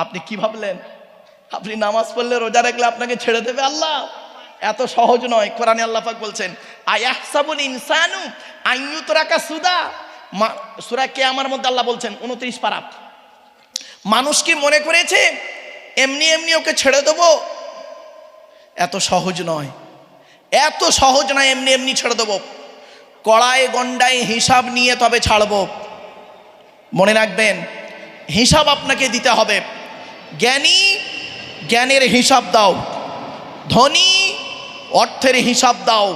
আপনি কি ভাবলেন আপনি নামাজ পড়লে রোজা রাখলে আপনাকে ছেড়ে দেবে আল্লাহ? এত সহজ নয়। কোরআনে আল্লাহ পাক বলছেন আয়াহসাবুল ইনসানু আইয়ুতরাকা সুদা, সূরা কিয়ামার মধ্যে আল্লাহ বলছেন 29 পারা, মানুষ কি মনে করেছে এমনি এমনি ওকে ছেড়ে দেবো? এত সহজ নয়, এত সহজ নয় এমনি এমনি ছেড়ে দেবো। কড়ায় গন্ডায় হিসাব নিয়ে তবে ছাড়বো। মনে রাখবেন, হিসাব আপনাকে দিতে হবে। জ্ঞানী জ্ঞানের হিসাব দাও, ধনী অর্থের হিসাব দাও,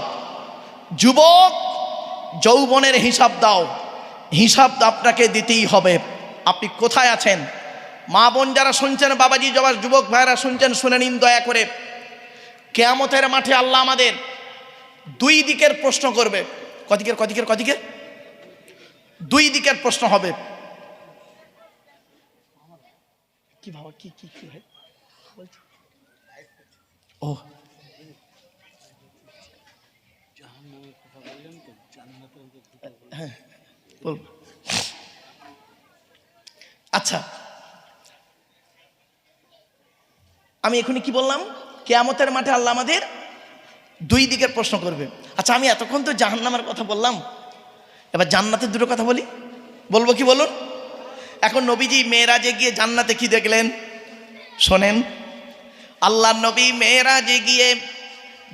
যুবক যৌবনের হিসাব দাও। হিসাব আপনাকে দিতেই হবে। আপনি কোথায় আছেন? মা বোন যারা শুনছেন, বাবাজি যারা যুবক ভাইরা শুনছেন, শুনে নিন দয়া করে। কিয়ামতের মাঠে আল্লাহ আমাদের দুই দিকের প্রশ্ন করবে। কদিকের দুই দিকের প্রশ্ন হবে। কি ভাবা কি কি কি ভাই ও হ্যাঁ বল। আচ্ছা, আমি এখনই কি বললাম? কিয়ামতের মাঠে আল্লাহ আমাদের দুই দিকের প্রশ্ন করবে। আচ্ছা, আমি এতক্ষণ তো জাহান্নামের কথা বললাম, এবার জান্নাতের দুটো কথা বলবো কি বলুন? এখন নবীজি মেরাজে গিয়ে জান্নাতে কি দেখলেন শোনেন। আল্লাহ নবী মেরাজে গিয়ে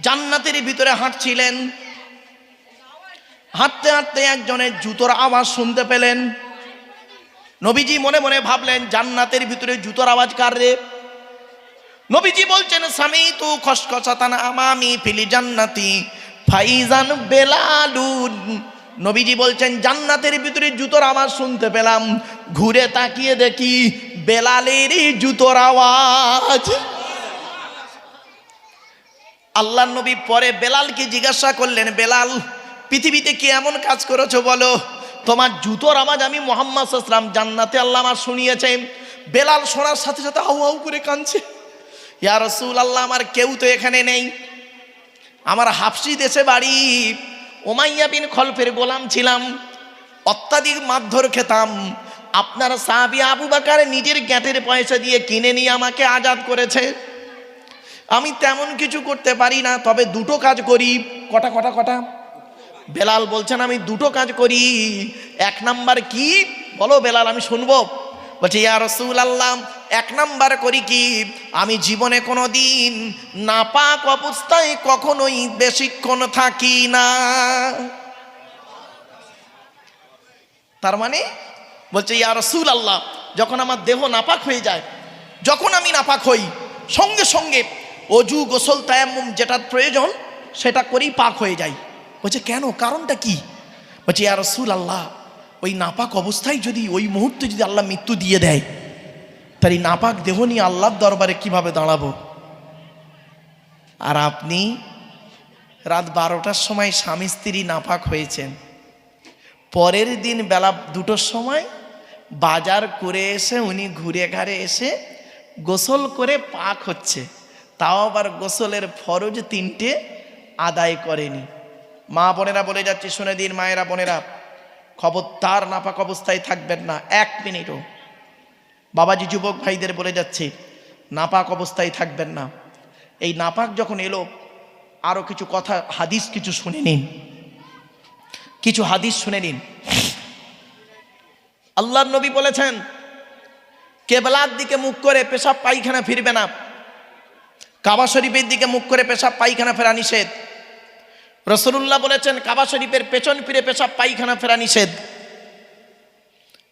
জান্নাতের ভিতরে হাঁটছিলেন। হাঁটতে হাঁটতে একজনের জুতোর আওয়াজ শুনতে পেলেন। নবীজি মনে মনে ভাবলেন, জান্নাতের ভিতরে জুতোর আওয়াজ কার রে? নবীজি বলছেন, সামিতু খসখসাতান আমামি ফিল জান্নাতি ফাইজান বেলালুন। নবীজি বলছেন, জান্নাতের ভিতরে জুতোর আওয়াজ শুনতে পেলাম, ঘুরে তাকিয়ে দেখি বেলালেরই জুতোর আওয়াজ। আল্লাহ নবী পরে বেলালকে জিজ্ঞাসা করলেন, বেলাল, পৃথিবীতে কি এমন কাজ করেছো বলো, তোমার জুতোর আওয়াজ আমি মুহাম্মদ সাল্লাল্লাহু আলাইহি ওয়াসাল্লাম জান্নাতে আল্লাহ আমার শুনিয়েছে। বেলাল শোনার সাথে সাথে হাউ হাউ করে কাঁদছে, ইয়া রাসূলুল্লাহ, আমার কেউ তো এখানে নেই, আমার হাফসি দেশে বাড়ি, উমাইয়া বিন খলফের গোলাম ছিলাম, অত্যাধিক মারধর খেতাম, আপনার সাহাবী আবু বকর নিজের গ্যাটের পয়সা দিয়ে কিনে নিয়ে আমাকে আজাদ করেছে। আমি তেমন কিছু করতে পারি না, তবে দুটো কাজ করি। কটা? বেলাল বলছেন, আমি দুটো কাজ করি। এক নাম্বার কি বলো বেলাল, আমি শুনবো। বলছে, ইয়া রাসূলুল্লাহ, এক নাম্বার করি কি, আমি জীবনে কোনো দিন নাপাক অবস্থায় কখনোই বেশিক্ষণ থাকি না। তার মানে বলছে, ইয়া রাসূলুল্লাহ, যখন আমার দেহ নাপাক হয়ে যায়, যখন আমি নাপাক হই, সঙ্গে সঙ্গে অজু গোসল তায়াম্মুম যেটার প্রয়োজন সেটা করেই পাক হয়ে যায়। বলছে, কেন, কারণটা কি? বলছে, ইয়া রাসূলুল্লাহ, ওই নাপাক অবস্থায় যদি ওই মুহূর্তে যদি আল্লাহ মৃত্যু দিয়ে দেয়, তার এই নাপাক দেহ নিয়ে আল্লাহর দরবারে কিভাবে দাঁড়াবো? আর আপনি রাত 12টার সময় স্বামী স্ত্রী নাপাক হয়েছেন, পরের দিন বেলা 2টোর সময় বাজার করে এসে উনি ঘুরে ঘাড়ে এসে গোসল করে পাক হচ্ছে, তাও আবার গোসলের ফরজ 3টে আদায় করেনি। মা বোনেরা বলে যাচ্ছে, শুনে দিন মায়েরা বোনেরা, খবরদার নাপাক অবস্থায় থাকবেন না 1 মিনিটও। বাবাজি যুবক ভাইদের বলে যাচ্ছে, নাপাক অবস্থায় থাকবেন না। এই নাপাক যখন এলো, আরো কিছু কথা হাদিস কিছু শুনে নিন, কিছু হাদিস শুনে নিন। আল্লাহর নবী বলেছেন, কেবলার দিকে মুখ করে পেশাব পায়খানা ফিরবে না, কাবা শরীফের দিকে মুখ করে পেশাব পায়খানা ফেরা নিষেধ। রাসূলুল্লাহ বলেছেন, কাবা শরীফের পেছন ফিরে পেশাব পায়খানা ফেরা নিষেধ।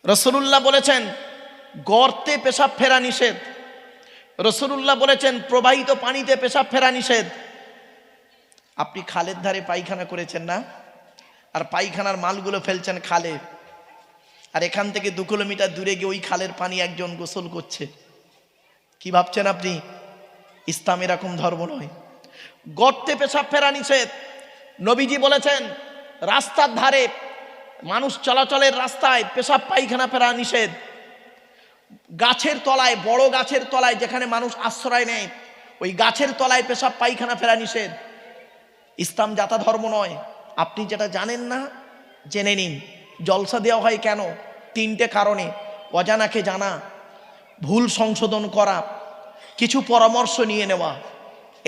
রাসূলুল্লাহ বলেছেন, গর্তে পেশাব ফেরা নিষেধ। রাসূলুল্লাহ বলেছেন, প্রবাহিত পানিতে পেশাব ফেরা নিষেধ। আপনি খালের ধারে পায়খানা করেছেন না, আর পায়খানার মালগুলো ফেলছেন খালে, আর এখান থেকে 2 কিলোমিটার দূরে গিয়ে ওই খালের পানি একজন গোসল করছে, কি ভাবছেন আপনি? ইসলাম এরকম ধর্ম নয়। গর্তে পেশাব ফেরা নিষেধ। নবীজি বলেছেন, রাস্তার ধারে মানুষ চলাচলের রাস্তায় পেশাব পায়খানা ফেরা নিষেধ। গাছের তলায়, বড় গাছের তলায় যেখানে মানুষ আশ্রয় নেয়, ওই গাছের তলায় পেশাব পায়খানা ফেরা নিষেধ। ইসলাম জাতা ধর্ম নয়। আপনি যেটা জানেন না জেনে নিন। জলসা দেওয়া হয় কেন? 3টে কারণে। অজানাকে জানা, ভুল সংশোধন করা, কিছু পরামর্শ নিয়ে নেওয়া,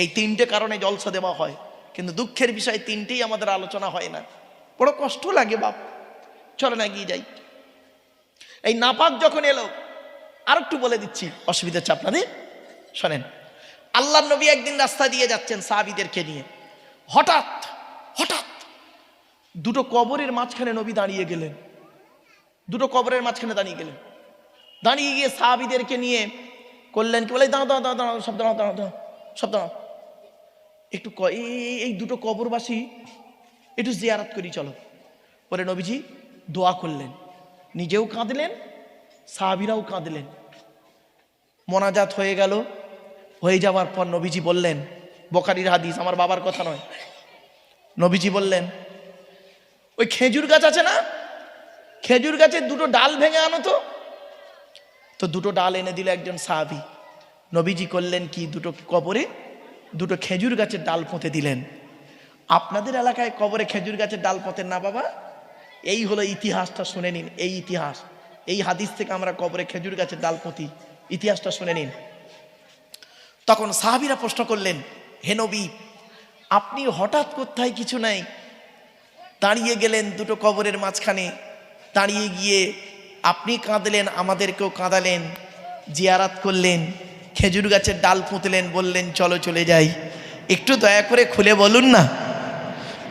এই তিনটে কারণে জলসা দেওয়া হয়। কিন্তু দুঃখের বিষয় তিনটেই আমাদের আলোচনা হয় না। বড় কষ্ট লাগে বাপ। চলেন এগিয়ে যাই। এই নাপাক যখন এলো, আর একটু বলে দিচ্ছি, অসুবিধা হচ্ছে আপনাদের, শোনেন। আল্লাহর নবী একদিন রাস্তা দিয়ে যাচ্ছেন সাহাবীদেরকে নিয়ে। হঠাৎ হঠাৎ দুটো কবরের মাঝখানে নবী দাঁড়িয়ে গেলেন। দুটো কবরের মাঝখানে দাঁড়িয়ে গেলেন। দাঁড়িয়ে গিয়ে সাহাবীদেরকে নিয়ে করলেন কি, বলে দাঁড়াও দাঁড়াও দাঁড়াও, সব দাঁড়াও দাঁড়াও দাঁড়াও, সব দাঁড়াও, একটু এই দুটো কবরবাসী একটু জিয়ারত করি চলো। পরে নবীজি দোয়া করলেন, নিজেও কাঁদলেন, সাহাবীরাও কাঁদলেন। মোনাজাত হয়ে গেল। হয়ে যাওয়ার পর নবীজি বললেন, বুখারীর হাদিস, আমার বাবার কথা নয়, নবীজি বললেন, ওই খেজুর গাছ আছে না, খেজুর গাছের দুটো ডাল ভেঙে আনো তো। তো দুটো ডাল এনে দিল একজন সাহাবী। নবীজি করলেন কি, দুটো কবরে দুটো খেজুর গাছের ডাল পুঁতে দিলেন। আপনাদের এলাকায় কবরে খেজুর গাছের ডাল পোঁতেন না বাবা? এই হলো ইতিহাসটা, শুনে নিন। এই ইতিহাস, এই হাদিস থেকে আমরা কবরে খেজুর গাছের ডাল পুঁতি, ইতিহাসটা শুনে নিন। তখন সাহাবীরা প্রশ্ন করলেন, হে নবী, আপনি হঠাৎ কোথায় কিছু নাই দাঁড়িয়ে গেলেন দুটো কবরের মাঝখানে, দাঁড়িয়ে গিয়ে আপনি কাঁদলেন, আমাদেরকেও কাঁদালেন, জিয়ারাত করলেন, খেজুর গাছের ডাল পুঁতলেন, বললেন চলো চলে যাই, একটু দয়া করে খুলে বলুন না।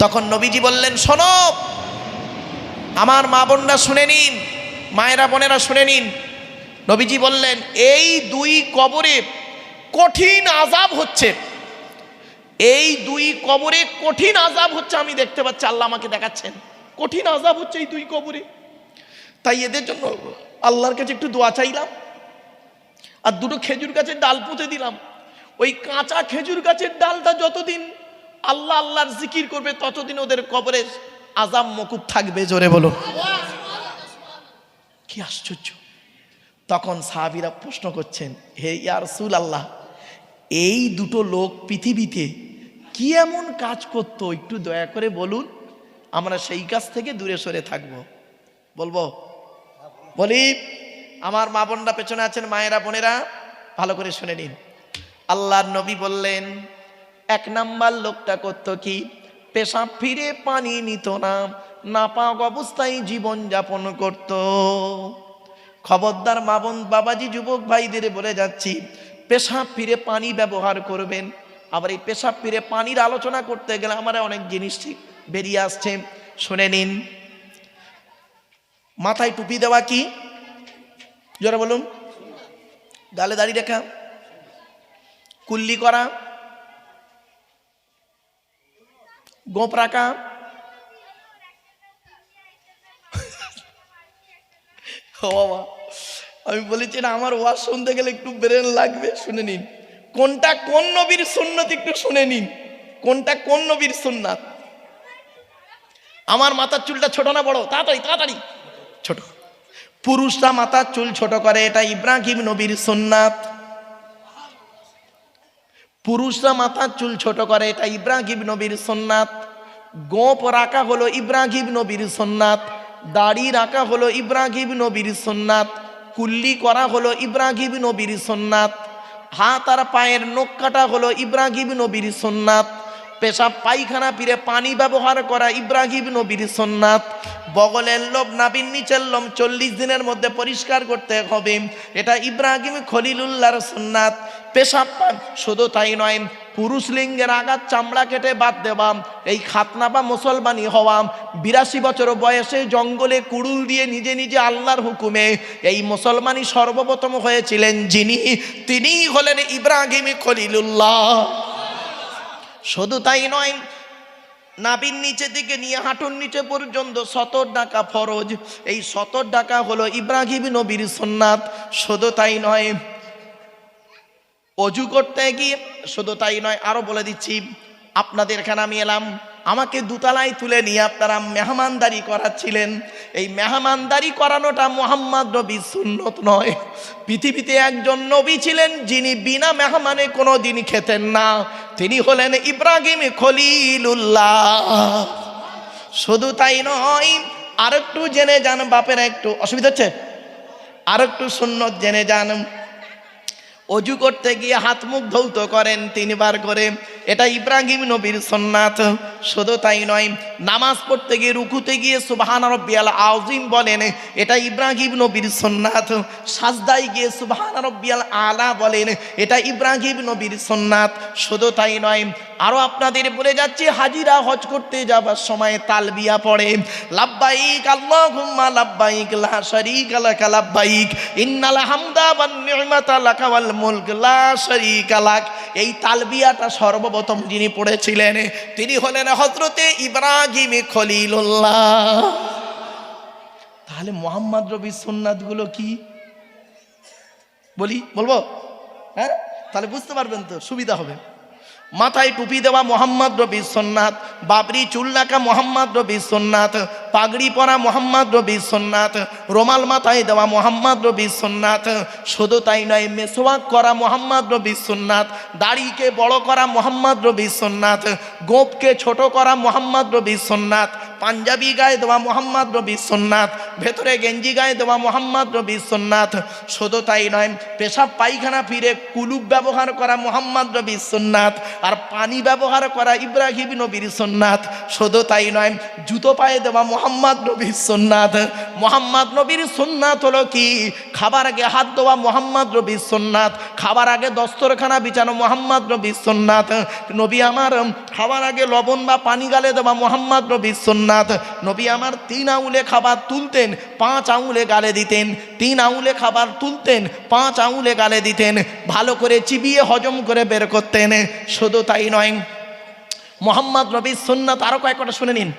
তখন নবীজি বললেন, শোনো আমার মা বোনরা শুনে নিন, মায়েরা বোনেরা শুনে নিন। নবীজি বললেন, এই দুই কবরে কঠিন আযাব হচ্ছে, এই দুই কবরে কঠিন আযাব হচ্ছে, আমি দেখতে পাচ্ছি, আল্লাহ আমাকে দেখাচ্ছেন, কঠিন আযাব হচ্ছে এই দুই কবরে। তাই এদের জন্য আল্লাহর কাছে একটু দোয়া চাইলাম, আর দুটো খেজুর গাছের ডাল পুঁতে দিলাম। ওই কাঁচা খেজুর গাছের ডালটা যতদিন আল্লাহ আল্লাহর জিকির করবে, ততদিন ওদের কবরে আযাব মকুব থাকবে। জোরে বলো, কি আশ্চর্য। তখন সাহাবীরা প্রশ্ন করছেন, হে ইয়া রাসূলুল্লাহ, এই দুটো লোক পৃথিবীতে কি এমন কাজ করত, একটু দয়া করে বলুন, আমরা সেই কাজ থেকে দূরে সরে থাকব। বলবো? বলি, আমার মা বোনরা পেছনে আছেন, মায়েরা বোনেরা ভালো করে শুনে নিন। আল্লাহর নবী বললেন, এক নাম্বার লোকটা করতো কি, পেশাব ফিরে পানি নিত না, নাপাক অবস্থায় জীবন যাপন করত। খবরদার মা বোন বাবাজি যুবক ভাইদের বলে যাচ্ছি, পেশাব ফিরে পানি ব্যবহার করবেন। আবার এই পেশাব ফিরে পানির আলোচনা করতে গেলে আমার অনেক জিনিস বেরিয়ে আসছে, শুনে নিন। মাথায় টুপি দেওয়া কি? জোরে বলুন। গালে দাড়ি রাখা, কুল্লি করা, গোঁপ রাখা, বাবা আমি বলেছি না, আমার ওয়াজ শুনতে গেলে একটু ব্রেন লাগবে, শুনে নিন। কোনটা কোন নবীর সুন্নাত একটু শুনে নিন, কোনটা কোন নবীর সুন্নাত। আমার মাথার চুলটা ছোট না বড়? তাড়াতাড়ি তাড়াতাড়ি। ছোট। পুরুষরা মাথার চুল ছোট করে, এটা ইব্রাহিম নবীর সুন্নাত। পুরুষরা মাথার চুল ছোট করে, এটা ইব্রাহিম নবীর সুন্নাত। গোঁপ রাখা হলো ইব্রাহিম নবীর সুন্নাত। দাড়ি রাখা হলো ইব্রাহিম নবীর সুন্নাত। কুল্লি করা হলো ইব্রাহিম নবীর সুন্নাত। হাত আর পায়ের নখ কাটা হলো ইব্রাহিম নবীর সুন্নাত। পেশাব পায়খানা ফিরে পানি ব্যবহার করা ইব্রাহিম নবীর সুন্নাত। বগলের লোম নাভির নিচের লোম 40 দিনের মধ্যে পরিষ্কার করতে হবে, এটা ইব্রাহিম খলিলুল্লাহর সুন্নাত। পেশাব শুধু তাই নয়, পুরুষ লিঙ্গের আঘাত চামড়া কেটে বাদ দেওয়া, এই খাতনা বা মুসলমানি হওয়া। 82 বছর বয়সে জঙ্গলে কুড়ুল দিয়ে নিজে নিজে আল্লাহর হুকুমে এই মুসলমানি সর্বপ্রথম হয়েছিলেন যিনি, তিনিই হলেন ইব্রাহিম খলিলুল্লাহ। শুধু তাই নয়, নাভির নিচে দিকে নিয়ে হাঁটুর নিচে পর্যন্ত 70 ডাকা ফরজ, এই 70 ডাকা হলো ইব্রাহিম নবীর সুন্নাত। শুধু তাই নয়, অজু করতে গিয়ে, শুধু তাই নয়, আরো বলে দিচ্ছি, আপনাদের এখানে আমি এলাম, আমাকে দোতলায় তুলে নিয়ে আপনারা মেহমানদারি করাচ্ছিলেন। এই মেহমানদারি করানোটা মুহাম্মদ নবীর সুন্নত নয়। পৃথিবীতে একজন নবী ছিলেন যিনি বিনা মেহমানে কোনো দিন খেতেন না, তিনি হলেন ইব্রাহিম খলিলুল্লাহ। শুধু তাই নয়, আরেকটু জেনে যান, বাপের একটু অসুবিধা হচ্ছে, আরেকটু সুন্নত জেনে যান। অজু করতে গিয়ে হাত মুখ ধৌত করেন 3 বার করে, এটা ইব্রাহিম নবীর সুন্নাত। শুধু তাই নয়, নামাজ পড়তে গিয়ে রুকুতে গিয়ে সুবহান রাব্বিয়াল আযীম বলেন, এটা ইব্রাহিম নবীর সুন্নাত। সাজদায় গিয়ে সুবহান রাব্বিয়াল আলা বলেন, এটা ইব্রাহিম নবীর সুন্নাত। শুধু তাই নয়, আরো আপনাদের বলে যাচ্ছি, হাজিরা হজ করতে যাবার সময় তালবিয়া পড়ে, লাব্বাইক আল্লাহুম্মা লাব্বাইক লা শারীকা লাকা লাব্বাইক ইন্নাল হামদা ওয়ান নি'মাতা লাকা ওয়াল মুলক লা শারীকা লাক। এই তালবিয়াটা সর্বপ্রথম যিনি পড়েছিলেন তিনি হলেন হযরতে ইব্রাহিম খলিলুল্লাহ। তাহলে মুহাম্মদ নবীর সুন্নাতগুলো কি বলবো? হ্যাঁ, তাহলে বুঝতে পারবেন তো, সুবিধা হবে। মাথায় টুপি দেওয়া মুহাম্মদ নবীর সুন্নাত, বাবরি চুল রাখা মুহাম্মদ নবীর সুন্নাত, পাগড়ি পরা মুহাম্মদ নবীর সুন্নাত, রুমাল মাথায় দেওয়া মুহাম্মদ নবীর সুন্নাত। শুধু তাই নয়, মেসওয়াক করা মুহাম্মদ নবীর সুন্নাত, দাড়িকে বড় করা মুহাম্মদ নবীর সুন্নাত, গোঁফকে ছোট করা মুহাম্মদ নবীর সুন্নাত, পাঞ্জাবি গায়ে দেওয়া মুহাম্মদ নবীর সুন্নাত, ভেতরে গেঞ্জি গায়ে দেওয়া মুহাম্মদ নবীর সুন্নাত। শুধু তাই নয়, পেশাব পায়খানা ফিরে কুলুপ ব্যবহার করা মুহাম্মদ নবীর সুন্নাত, আর পানি ব্যবহার করা ইব্রাহিম নবীর সুন্নাত। শুধু তাই নয়, জুতো পায়ে দেওয়া মুহাম্মদ নবীর সুন্নাত। মুহাম্মদ নবীর সুন্নাত হলো কি? খাবার আগে হাত ধোয়া মুহাম্মদ নবীর সুন্নাত, খাবার আগে দস্তরখানা বিছানো মুহাম্মদ নবীর সুন্নাত। নবী আমার খাবার আগে লবণ বা পানি গালে দেওয়া মুহাম্মদ নবীর সুন্নাত। নবী আমার 3 আঙুলে খাবার তুলতেন, 5 আঙুলে গালে দিতেন। 3 আঙুলে খাবার তুলতেন, 5 আঙুলে গালে দিতেন, ভালো করে চিবিয়ে হজম করে বের করতেন। শুধু তাই নয়, মুহাম্মদ নবীর সুন্নাত আরো কয়েকটা শুনে নিন।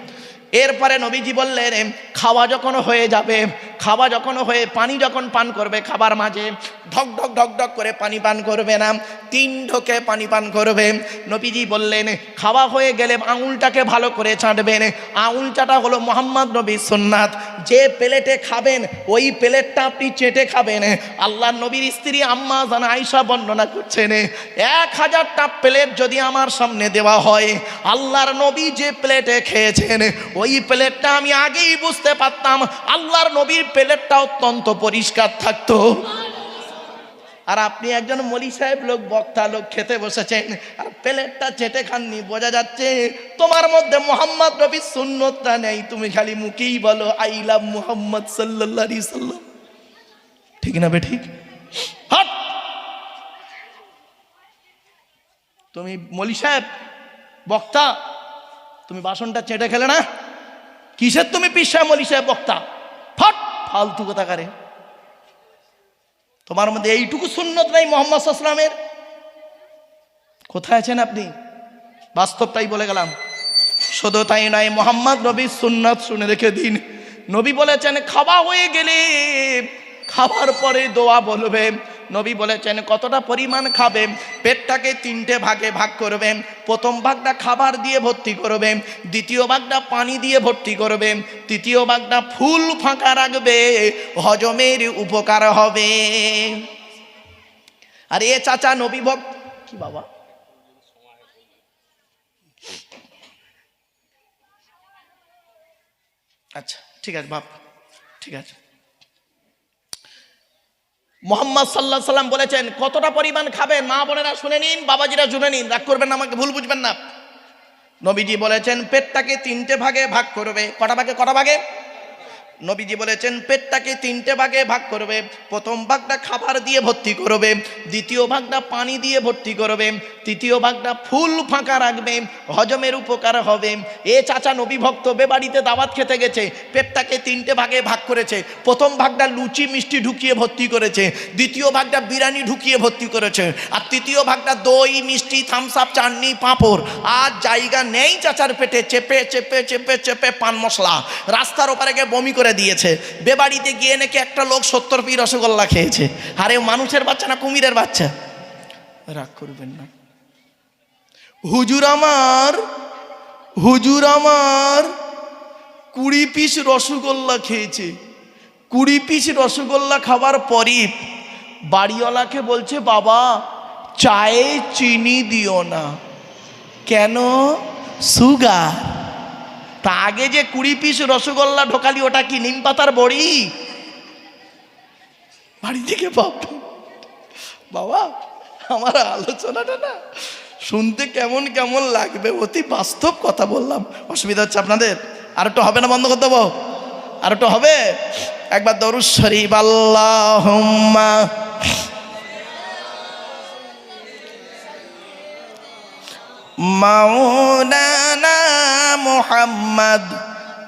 এরপরে নবীজি বললেন, খাওয়া যখন হয়ে যাবে, খাওয়া যখন হয়ে পানি যখন পান করবে, খাবার মাঝে ঢক ঢক ঢক ঢক করে পানি পান করবে না, 3 ঢোকে পানি পান করবে। নবীজি বললেন, খাওয়া হয়ে গেলে আঙুলটাকে ভালো করে চাটবেন। আঙুল চাটা হলো মুহাম্মদ নবীর সুন্নাত। যে প্লেটে খাবেন ওই প্লেটটা আপনি চেটে খাবেন। আল্লাহর নবীর স্ত্রী আম্মা জান আয়েশা বর্ণনা করছেন, 1000টা প্লেট যদি আমার সামনে দেওয়া হয়, আল্লাহর নবী যে প্লেটে খেয়েছেন ওই প্লেটটা আমি আগেই বুঝতে পারতাম আল্লাহর নবীর প্লেটটা অত্যন্ত পরিষ্কার থাকতো। আর আপনি একজন মলি সাহেব লোক, বক্তা লোক, খেতে বসেছেন আর প্লেটটা চেটে খাননি, বোঝা যাচ্ছে তোমার মধ্যে মুহাম্মদ নবীর সুন্নতটা নেই। তুমি খালি মুখেই বলো আই লাভ মুহাম্মদ সাল্লাল্লাহু আলাইহি সাল্লাম। ঠিক না বে ঠিক? হট, তুমি মলি সাহেব বক্তা, তুমি বাসনটা চেটে খেলে না, কিসের তুমি পীর সাহেব মলি সাহেব বক্তা? ফট, ফালতু কথা কারে। তোমার মধ্যে এইটুকু সুন্নত নাই মুহাম্মদ সাল্লাল্লাহু আলাইহি ওয়াসাল্লামের। কোথায় আছেন আপনি? বাস্তবটাই বলে গেলাম। শুধু তাই নয়, মুহাম্মদ নবীর সুন্নাত শুনে রেখে দিন। নবী বলেছেন, খাওয়া হয়ে গেলে খাবার পরে দোয়া বলবে। নবী বলেছেন কতটা পরিমাণ খাবে, পেটটাকে 3টে ভাগে ভাগ করবে। প্রথম ভাগটা খাবার দিয়ে ভর্তি করবে, দ্বিতীয় ভাগটা পানি দিয়ে ভর্তি করবে, তৃতীয় ভাগটা ফুল ফাঁকা রাখবে, হজমের উপকার হবে। আর এ চাচা নবী ভক্ত কি বাবা? আচ্ছা ঠিক আছে বাপ, ঠিক আছে। মুহাম্মদ সাল্লাল্লাহু আলাইহি সাল্লাম বলেছেন কতটা পরিমাণ খাবেন। মা বোনেরা শুনে নিন, বাবাজিরা শুনে নিন, রাগ করবেন না, আমাকে ভুল বুঝবেন না। নবীজি বলেছেন পেটটাকে 3টে ভাগে ভাগ করবে। কটা ভাগে? নবীজি বলেছেন পেটটাকে 3টে ভাগে ভাগ করবে। প্রথম ভাগটা খাবার দিয়ে ভর্তি করবে, দ্বিতীয় ভাগটা পানি দিয়ে ভর্তি করবে, তৃতীয় ভাগটা ফুল ফাঁকা রাখবে, হজমের উপকার হবে। এ চাচা নবী ভক্ত বেবাড়িতে দাওয়াত খেতে গেছে, পেটটাকে 3টে ভাগে ভাগ করেছে। প্রথম ভাগটা লুচি মিষ্টি ঢুকিয়ে ভর্তি করেছে, দ্বিতীয় ভাগটা বিরিয়ানি ঢুকিয়ে ভর্তি করেছে, আর তৃতীয় ভাগটা দই মিষ্টি থামস আপ চাটনি পাঁপড়। আর জায়গা নেই চাচার পেটে, চেপে চেপে চেপে চেপে পান মশলা রাস্তার ওপারে গিয়ে বমি করে দিয়েছে। বেবাড়িতে গিয়ে নাকি একটা লোক 70 পিস রসগোল্লা খেয়েছে। আরে মানুষের বাচ্চা না কুমিরের বাচ্চা? রাগ করবেন না। হুজুর আমার 20 পিস রসগোল্লা খেয়েছে। 20 পিস রসগোল্লা খাবার পরই বাড়িওয়ালাকে বলছে, বাবা চায়ে চিনি দিও না। কেন? সুগার। তা আগে যে 20 পিস রসগোল্লা ঢোকালি ওটা কি নিম পাতার বড়ি? বাড়ি থেকে বাবা আমার আলোচনাটা না শুনতে কেমন কেমন লাগবে, অতি বাস্তব কথা বললাম। অসুবিধা হচ্ছে আপনাদের? আর একটু হবে না? বন্ধ করতে দেবো? আর একটু হবে? একবার দরুদ শরীফ আল্লাহুম্মা মাওলানা মুহাম্মদ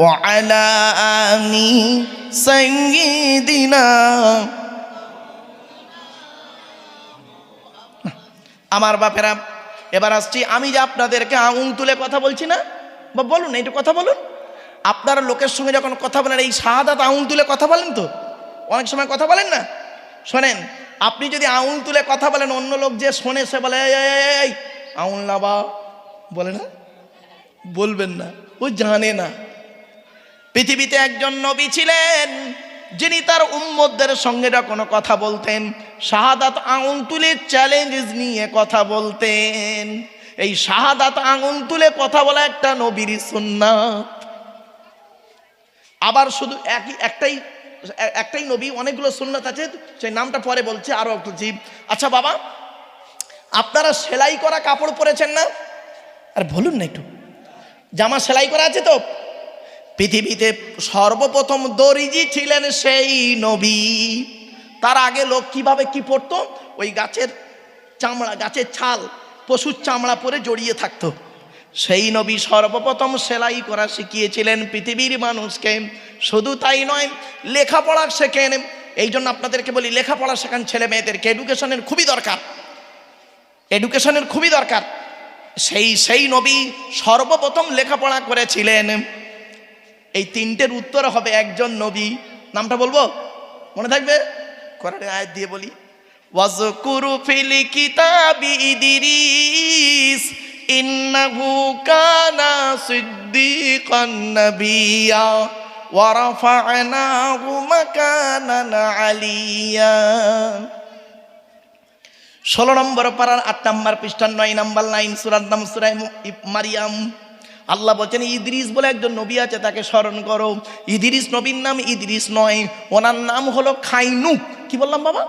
ওয়া আলা আলি সাইয়্যিদিনা। আমার বাপেরা, এবার আসছি আমি যে আপনাদেরকে আঙুল তুলে কথা বলছি না, বা বলুন একটু কথা বলুন। আপনারা লোকের সঙ্গে যখন কথা বলেন এই শাহাদাত আঙুল তুলে কথা বলেন তো? অনেক সময় কথা বলেন না? শোনেন, আপনি যদি আঙুল তুলে কথা বলেন, অন্য লোক যে শোনে সে বলে এই আঙুল নাবা, বলে না? বলবেন না, ও জানে না। পৃথিবীতে একজন নবী ছিলেন যিনি তার উম্মতদের সঙ্গে যখন কথা বলতেন শাহাদাত আঙুল তুলে চ্যালেঞ্জ নিয়ে কথা বলতেন। এই শাহাদাত আঙুল তুলে কথা বলা একটা নবীর সুন্নাত। আবার শুধু একটাই নবী, অনেকগুলো সুন্নাত আছে, সেই নামটা পরে বলছি, আরো একটু জীব। আচ্ছা বাবা, আপনারা সেলাই করা কাপড় পরেছেন না? আর বলুন না একটু, জামা সেলাই করা আছে তো? পৃথিবীতে সর্বপ্রথম দর্জি ছিলেন সেই নবী। তার আগে লোক কিভাবে কি পরতো? ওই গাছের চামড়া, গাছের ছাল, পশুর চামড়া পরে জড়িয়ে থাকতো। সেই নবী সর্বপ্রথম সেলাই করা শিখিয়েছিলেন পৃথিবীর মানুষকে। শুধু তাই নয়, লেখাপড়া শেখেন। এই জন্য আপনাদেরকে বলি, লেখাপড়া শেখান ছেলে মেয়েদেরকে, এডুকেশনের খুবই দরকার, এডুকেশনের খুবই দরকার। সেই নবী সর্বপ্রথম লেখাপড়া করেছিলেন। এই তিনটের উত্তর হবে একজন নবী। নামটা বলবো? মনে থাকবে? কোরআনের আয়াত দিয়ে বলি, ওয়াজকুরু ফিল কিতাবি ইদরিস ইন্নাহু কানা সিদ্দিকান নাবিয়্যা ওয়া রাফা'নাহু মাকানান আলিয়্যা। 16 নম্বর পারার 8 নম্বর পৃষ্ঠার 9 নম্বর লাইন, সূরার নাম সূরা মারিয়াম। আল্লাহ বলছেন ইদ্রিস বলে একজন নবী আছে, তাকে স্মরণ করো। ইদ্রিস নবীর নাম ইদ্রিস নয়, ওনার নাম হলো খাইনুক। কি বললাম বাবা?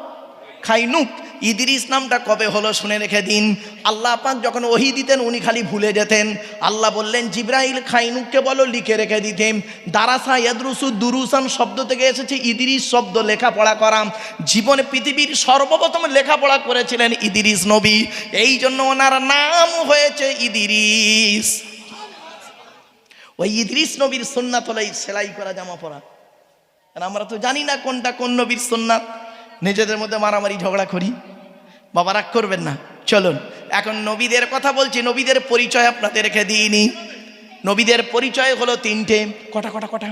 খাইনুক। ইদ্রিস নামটা কবে হলো শুনে রেখে দিন। আল্লাহ পাক যখন ওহী দিতেন উনি খালি ভুলে যেতেন। আল্লাহ বললেন জিবরাইল খাইনুককে বলো লিখে রেখে দিতেন। দারাসা ইয়াদরুসু দুরুসান শব্দ থেকে এসেছে ইদ্রিস শব্দ, লেখাপড়া করা। জীবনে পৃথিবীর সর্বপ্রথম লেখাপড়া করেছিলেন ইদ্রিস নবী, এই জন্য ওনার নাম হয়েছে ইদ্রিস। ওই ইদ্রিস নবীর সুন্নাত হলো এই সেলাই করা জামা পরা। আর আমরা তো জানি না কোনটা কোন নবীর সুন্নাত, নিজেদের মধ্যে মারামারি ঝগড়া করি। বাবা রাগ করবেন না, চলুন এখন নবীদের কথা বলছি। নবীদের পরিচয় আপনাদেরকে দিইনি। নবীদের পরিচয় হলো 3টে। কটা?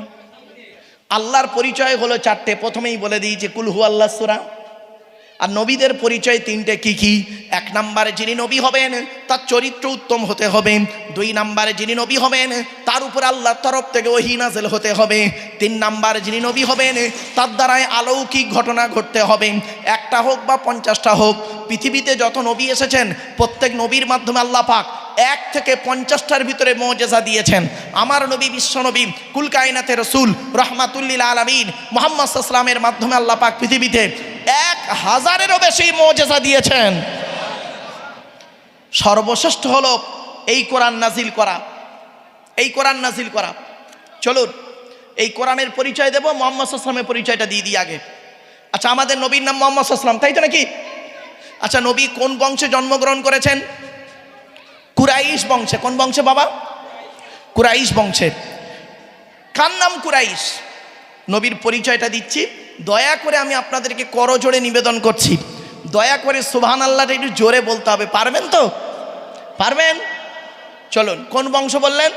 আল্লাহর পরিচয় হলো 4টে। প্রথমেই বলে দিয়েছি কুল হু আল্লাহ সূরা। আর নবীদের পরিচয় 3টে। কি কি? 1 নম্বরে যিনি নবী হবেন তার চরিত্র উত্তম হতে হবে। 2 নম্বরে যিনি নবী হবেন তার উপর আল্লাহর তরফ থেকে ওহী নাযিল হতে হবে। 3 নম্বরে যিনি নবী হবেন তার দ্বারাই অলৌকিক ঘটনা ঘটতে হবে, একটা হোক বা 50টা হোক। পৃথিবীতে যত নবী এসেছেন প্রত্যেক নবীর মাধ্যমে আল্লাহ পাক 1 থেকে 50টার ভিতরে মুআজিজা দিয়েছেন। আমার নবী বিশ্ব নবী কুল কায়নাতের রাসূল রাহমাতুল লিল আলামিন মুহাম্মদ সাল্লাল্লাহু আলাইহি ওয়াসাল্লামের মাধ্যমে আল্লাহ পাক পৃথিবীতে 1000-এরও বেশি মুআজিজা দিয়েছেন। সর্বশ্রেষ্ঠ হলো এই কোরআন নাজিল করা, এই কোরআন নাজিল করা। চলুন এই কোরআনের পরিচয় দেব, মুহাম্মদ সাল্লাল্লাহু আলাইহি ওয়াসাল্লামের পরিচয়টা দিয়ে দিই আগে। আচ্ছা, আমাদের নবীর নাম মুহাম্মদ সাল্লাল্লাহু আলাইহি ওয়াসাল্লাম, তাই তো নাকি? আচ্ছা, নবী কোন বংশে জন্মগ্রহণ করেছেন? কুরাইশ বংশে। কোন বংশে বাবা? কুরাইশ বংশে। কার নাম কুরাইশ? নবীর পরিচয়টা দিচ্ছি। দয়া করে আমি আপনাদেরকে করজোড়ে নিবেদন করছি, দয়া করে সুবহানাল্লাহটা একটু জোরে বলতে হবে। পারবেন তো? পারবেন? চলুন, কোন বংশ বললেন?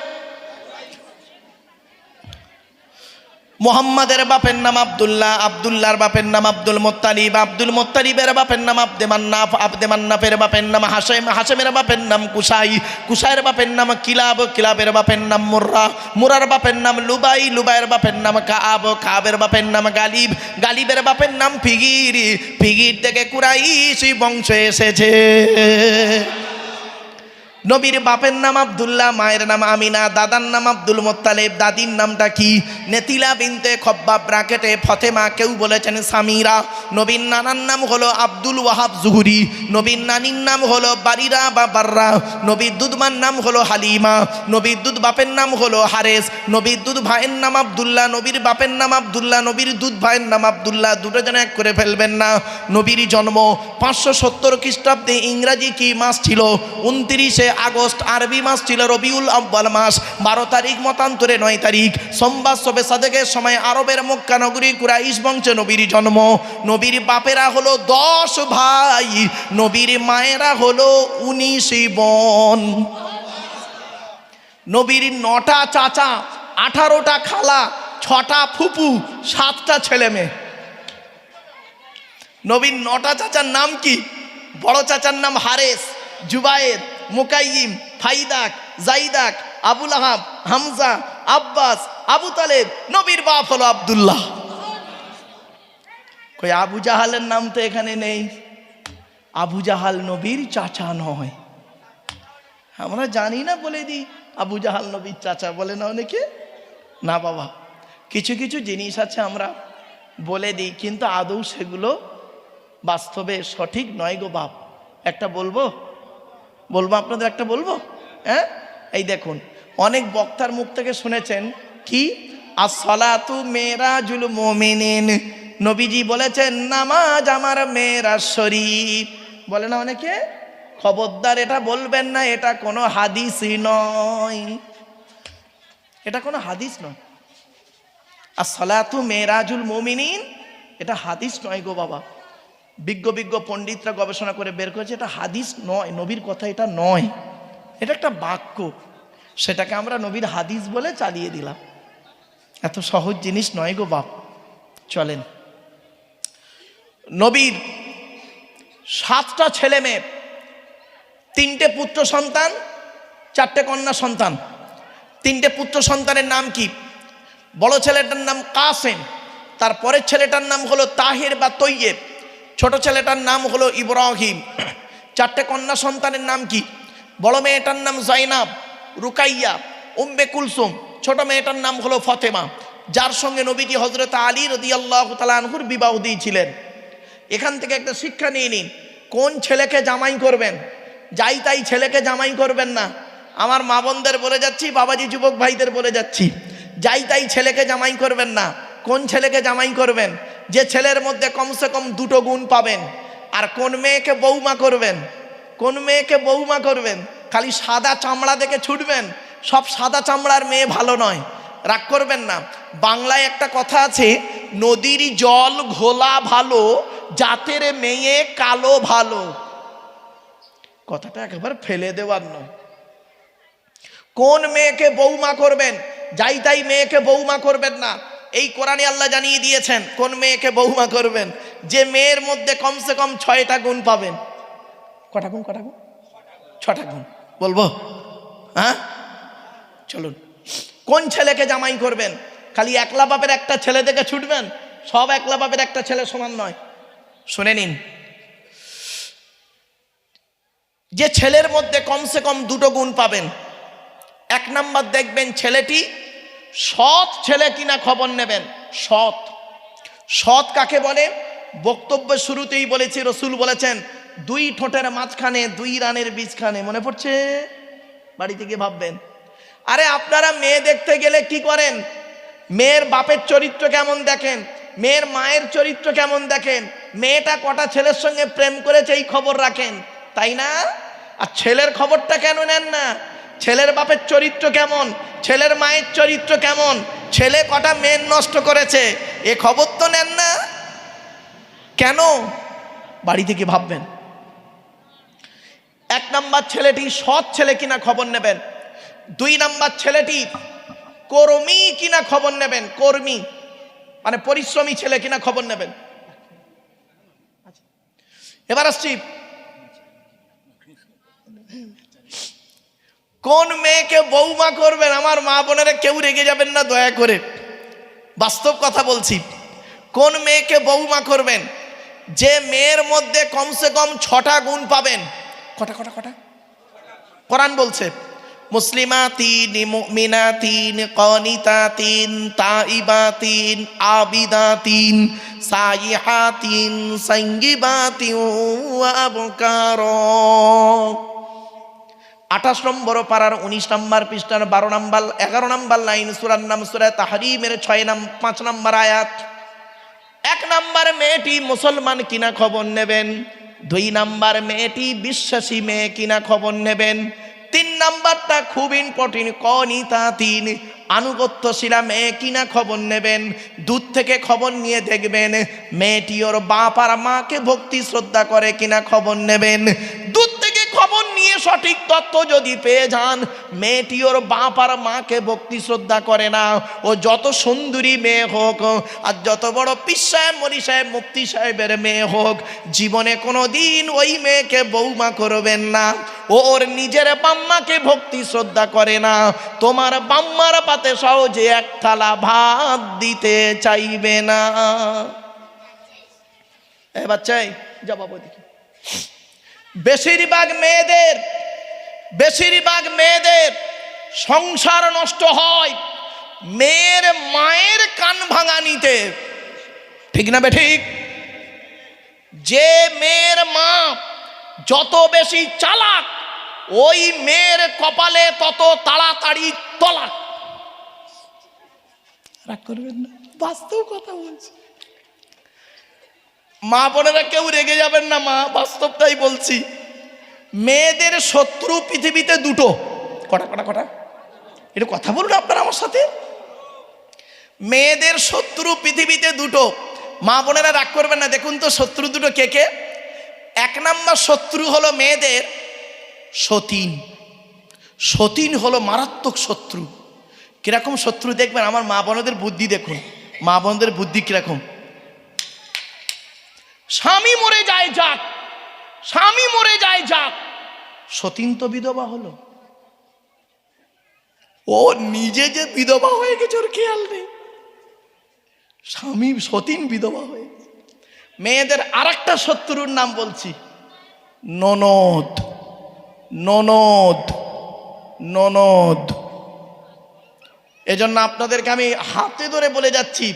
মুহাম্মাদের বাপের নাম আব্দুল্লাহ, আব্দুল্লাহর বাপের নাম আব্দুল মুত্তালিব, আব্দুল মুত্তালিবের বাপের নাম আব্দে মান্নাফ, আব্দে মান্নাফের বাপের নাম হাশেম, হাশেমের বাপের নাম কুসাই, কুসাইয়ের বাপের নাম কিলাব, কিলাবের বাপের নাম মুর্রা, মুরার বাপের নাম লুবাই, লুবাইয়ের বাপের নাম কাব, কাবের বাপের নাম গালিব, গালিবের বাপের নাম ফিগির, ফিগির থেকে কুরাইশ বংশ এসেছে। নবীর বাপের নাম আব্দুল্লাহ, মায়ের নাম আমিনা, দাদার নাম আব্দুল মোত্তালেব, দাদির নামটা কি? নেতিলা বিনতে খব্বাব ব্রাকেটে ফতেমা, কেউ বলেছেন সামিরা। নবীর নানার নাম হলো আব্দুল ওয়াহাব জুহুরি, নবীর নানির নাম হলো বারিরা বা বাররা, নবীর দুধমার নাম হলো হালিমা, নবীর দুধ বাপের নাম হলো হারেস, নবীর দুধ ভাইয়ের নাম আব্দুল্লাহ, নবীর বাপের নাম আব্দুল্লাহ, নবীর দুধ ভাইয়ের নাম আব্দুল্লাহ, দুটো যেন এক করে ফেলবেন না। নবীর জন্ম 570 খ্রিস্টাব্দে, ইংরাজি কি মাস ছিল? 29 আগস্ট, আরবি মাস ছিল রবিউল আউয়াল মাস। 12 তারিখ মতান্তরে 9 তারিখ সোমবার শবে সাদেকের সময় আরবের মক্কা নগরী কুরাইশ বংশে নবীর জন্ম। নবীর বাপেরা হলো 10 ভাই, নবীর মায়েরা হলো 19 বোন। নবীর 9টা চাচা, 18টা খালা, 6টা ফুপু, 7টা ছেলে মেয়ে। নবীর 9টা চাচার নাম কি? বড় চাচার নাম হারেস, জুবায়ের, মুকাইম, ফাইদাক, জাইদাক, আবুল আহাব, হামজা, আব্বাস, আবু তালেব। নবীর বাপ হলো আব্দুল্লাহ। কই আবু জাহালের নাম তো এখানে নেই। আবু জাহাল নবীর চাচা নয়। আমরা জানি না বলে দিই আবু জাহাল নবীর চাচা, বলে না অনেকে। না বাবা, কিছু কিছু জিনিস আছে আমরা বলে দিই, কিন্তু আদৌ সেগুলো বাস্তবে সঠিক নয় গো বাপ। একটা বলবো আপনাদের, একটা বলবো। হ্যাঁ, এই দেখুন, অনেক বক্তার মুখ থেকে শুনেছেন কি, আসসালাতু মেরাজুল মুমিনিন। নবীজি বলেছেন নামাজ আমার মেরাজ শরীফ, বলে না অনেকে। খবরদার এটা বলবেন না, এটা কোনো হাদিসই নয়, এটা কোনো হাদিস নয়। আসসালাতু মেরাজুল মুমিনিন, এটা হাদিস নয় গো বাবা। বিজ্ঞ পণ্ডিতরা গবেষণা করে বের করেছে এটা হাদিস নয়, নবীর কথা এটা নয়, এটা একটা বাক্য। সেটাকে আমরা নবীর হাদিস বলে চালিয়ে দিলাম। এত সহজ জিনিস নয় গো বাপ। চলেন, নবীর 7টা ছেলে মেয়ে, 3টে পুত্র সন্তান, 4টে কন্যা সন্তান। 3টে পুত্র সন্তানের নাম কি? বড় ছেলেটার নাম কাসেম, তারপরের ছেলেটার নাম হলো তাহির বা তৈয়েব, ছোট ছেলেটার নাম হলো ইব্রাহিম। 4টে কন্যা সন্তানের নাম কি? বড় মেয়েটার নাম জাইনাব, রুকাইয়া, উম্মে কুলসুম। ছোট মেয়েটার নাম হলো ফতেমা, যার সঙ্গে নবীজি হযরত আলী রাদিয়াল্লাহু তাআলা আনহুর বিবাহ দিয়েছিলেন। এখান থেকে একটা শিক্ষা নিয়ে নিন, কোন ছেলেকে জামাই করবেন, যাই তাই ছেলেকে জামাই করবেন না। আমার মা বোনদের বলে যাচ্ছি, বাবাজি যুবক ভাইদের বলে যাচ্ছি, যাই তাই ছেলেকে জামাই করবেন না। কোন ছেলেকে জামাই করবেন? যে ছেলের মধ্যে কমসে কম 2টো গুণ পাবেন। আর কোন মেয়েকে বৌমা করবেন? কোন মেয়েকে বৌমা করবেন? খালি সাদা চামড়া দেখে ছুটবেন, সব সাদা চামড়ার মেয়ে ভালো নয়, রাগ করবেন না। বাংলায় একটা কথা আছে, নদীর জল ঘোলা ভালো, জাতের মেয়ে কালো ভালো। কথাটা একেবারে ফেলে দেওয়ার নয়। কোন মেয়েকে বৌমা করবেন? যাই তাই মেয়েকে বৌমা করবেন না। এই কোরআনে আল্লাহ জানিয়ে দিয়েছেন কোন মেয়েকে বৌমা করবেন, যে মেয়ের মধ্যে কমসে কম 6টা গুণ পাবেন। কটা গুণ? 6টা গুণ বলবো? হ্যাঁ, চলুন। কোন ছেলেকে জামাই করবেন? খালি একলা বাপের একটা ছেলে দেখে ছুটবেন, সব একলা বাপের একটা ছেলে সমান নয়। শুনে নিন, যে ছেলের মধ্যে কমসে কম 2টো গুণ পাবেন। 1 নাম্বার দেখবেন ছেলেটি সৎ ছেলে কিনা খবর নেবেন। সৎ কাকে বলে? বক্তব্য শুরুতেই বলেছি, রসুল বলেছেন 2 ঠোঁটের মাঝখানে 2 রানের বীজখানে। মনে পড়ছে? বাড়িতে গিয়ে ভাববেন। আরে আপনারা মেয়ে দেখতে গেলে কি করেন? মেয়ের বাপের চরিত্র কেমন দেখেন, মেয়ের মায়ের চরিত্র কেমন দেখেন, মেয়েটা কটা ছেলের সঙ্গে প্রেম করেছে এই খবর রাখেন, তাই না? আর ছেলের খবরটা কেন নেন না? ছেলের বাপের চরিত্র কেমন, ছেলের মায়ের চরিত্র কেমন, ছেলে কটা মেয়ে নষ্ট করেছে, এ খবর তো নেন না কেন? বাড়ি থেকে ভাববেন। 1 নাম্বার ছেলেটি সৎ ছেলে কিনা খবর নেবেন। 2 নাম্বার ছেলেটি কর্মী কিনা খবর নেবেন। কর্মী মানে পরিশ্রমী ছেলে কিনা খবর নেবেন। এবার আসছি, কোন মেয়েকে বৌমা করবেন? আমার মা বোনেরা কেউ রেগে যাবেন না দয়া করে, বাস্তব কথা বলছি। কোন মেয়েকে বৌমা করবেন? যে মেয়ের মধ্যে কমসে কম 6টা গুণ পাবেন। কটা? কোরআন বলছে মুসলিমাতিন মুমিনাতিন কানিতাতিন তাইবাতিন আবিদাতিন সাইহাতিন সাইয়্যিবাতিন ওয়া আবকারা। 28 নম্বর পারার 19 নম্বর পৃষ্ঠার 12 নম্বর 11 নম্বর লাইন, সূরার নাম সূরা তাহরিমের 5 নম্বর আয়াত। 1 নম্বর মেয়েটি মুসলমান কিনা খবর নেবেন, 2 নম্বর মেয়েটি বিশ্বাসী মেয়ে কিনা খবর নেবেন, 3 নম্বরটা খুব ইম্পর্টেন্ট, কনিতাতিন আনুগত্যশীলা মেয়ে কিনা খবর নেবেন। দূর থেকে খবর নিয়ে দেখবেন মেয়েটি ওর বাপ আর মাকে ভক্তি শ্রদ্ধা করে কিনা খবর নেবেন। দূর থেকে খবর নিয়ে সঠিক তথ্য যদি পেয়ে যান মেয়েটি ওর বাপ আর মাকে ভক্তি শ্রদ্ধা করে না, ও যত সুন্দরী মেয়ে হোক আর যত বড় পীর সাহেব মনি সাহেব মুফতি সাহেবের মেয়ে হোক, জীবনে কোনো দিন ওই মেয়েকে বৌমা করবেন না। ওর নিজের বাম্মাকে ভক্তি শ্রদ্ধা করে না, তোমার বাম্মার পাতে সহজে এক থালা ভাত দিতে চাইবে না। এ বাচ্চাই জবাব দেখি। বেশিরভাগ মেয়েদের সংসার নষ্ট হয় মেয়ের মায়ের কান ভাঙানিতে, ঠিক না বেঠিক? যে মেয়ের মা যত বেশি চালাক ওই মেয়ের কপালে তত তাড়াতাড়ি তলাক। রাগ করবেন না, বাস্তব কথা বলছি। মা বোনেরা কেউ রেগে যাবেন না, মা বাস্তবটাই বলছি। মেয়েদের শত্রু পৃথিবীতে দুটো। কটা এটা কথা বলুন আপনারা আমার সাথে। মেয়েদের শত্রু পৃথিবীতে দুটো। মা বোনেরা রাগ করবেন না, দেখুন তো শত্রু দুটো কে কে। 1 নম্বর শত্রু হলো মেয়েদের সতীন। সতীন হলো মারাত্মক শত্রু। কিরকম শত্রু দেখবেন, আমার মা বোনদের বুদ্ধি দেখুন, মা বোনদের বুদ্ধি কিরকম। স্বামী মরে যায় যাক, স্বামী মরে যায় যাক, সতীন তো বিধবা হলো, ও নিজে যে বিধবা হয়ে গেছে ওর খেয়াল নেই, স্বামী সতীন বিধবা হয়ে গেছে। মেয়েদের আরেকটা শত্রুর নাম বলছি, ননদ। ননদ ননদ এজন্য আপনাদেরকে আমি হাতে ধরে বলে যাচ্ছি,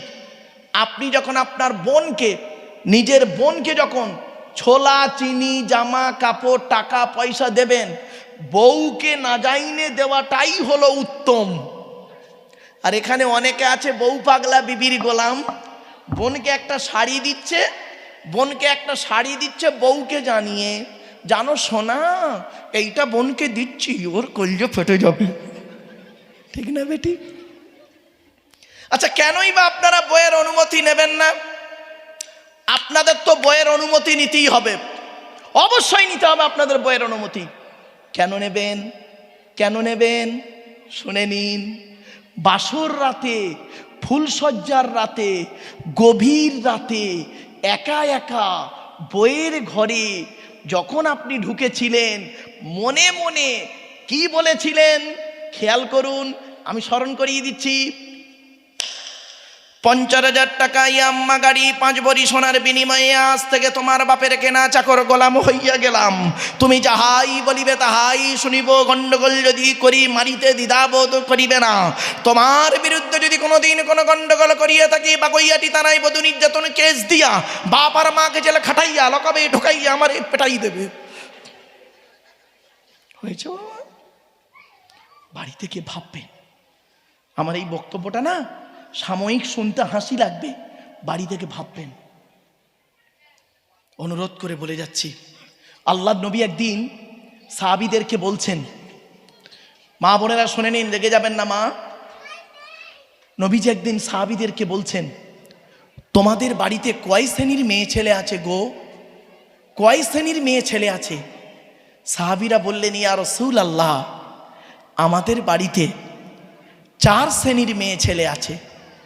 আপনি যখন আপনার বোনকে, নিজের বোনকে যখন ছোলা চিনি জামা কাপড় টাকা পয়সা দেবেন, বউকে না যাইনে দেওয়াটাই হলো উত্তম। আর এখানে অনেকে আছে বউ পাগলা বিবির গোলাম, বোনকে একটা শাড়ি দিচ্ছে, বউকে জানিয়ে, জানো সোনা এইটা বোনকে দিচ্ছি, ওর কলজে ফেটে যাবে, ঠিক না বেটি? আচ্ছা, কেনই বা আপনারা বইয়ের অনুমতি নেবেন না? আপনাদের তো বইয়ের অনুমতি নিতেই হবে, অবশ্যই নিতে হবে আপনাদের বইয়ের অনুমতি। কেন নেবেন শুনে নিন। বাসর রাতে, ফুলসজ্জার রাতে, গভীর রাতে একা একা বইয়ের ঘরে যখন আপনি ঢুকেছিলেন, মনে মনে কি বলেছিলেন খেয়াল করুন, আমি স্মরণ করিয়ে দিচ্ছি। 50,000 টাকা ইয়াম্মা গাড়ি 5 ভরি সোনার বিনিময়ে আজ থেকে তোমার বাপের কেনা চাকর গোলাম হইয়া গেলাম। তুমি যাহাই বলিবে তাহাই শুনিব, গন্ডগোল যদি করি মারিতে দ্বিধাবোধ করিবে না। তোমার বিরুদ্ধে যদি কোনোদিন কোনো গন্ডগোল করিয়া থাকি বাকইয়াটি থানায় বধূ নির্যাতন কেস দিয়া বাপ আর মাকে জেলে খাটাইয়া লকাবে ঢুকাইয়া আমার পেটাই দেবে। হয়েছে? বাড়ি থেকে ভাববেন আমার এই বক্তব্যটা না সাময়িক শুনতে হাসি লাগবে, বাড়ি থেকে ভাববেন। অনুরোধ করে বলে যাচ্ছি, আল্লাহ নবী একদিন সাহাবীদেরকে বলছেন, মা বোনেরা শুনে নিন, রেগে যাবেন না মা। নবীজি একদিন সাহাবীদেরকে বলছেন, তোমাদের বাড়িতে কয় শ্রেণীর মেয়ে ছেলে আছে গো? কয় শ্রেণীর মেয়ে ছেলে আছে? সাহাবীরা বললেন, ইয়া রাসূলুল্লাহ, আমাদের বাড়িতে 4 শ্রেণীর মেয়ে ছেলে আছে।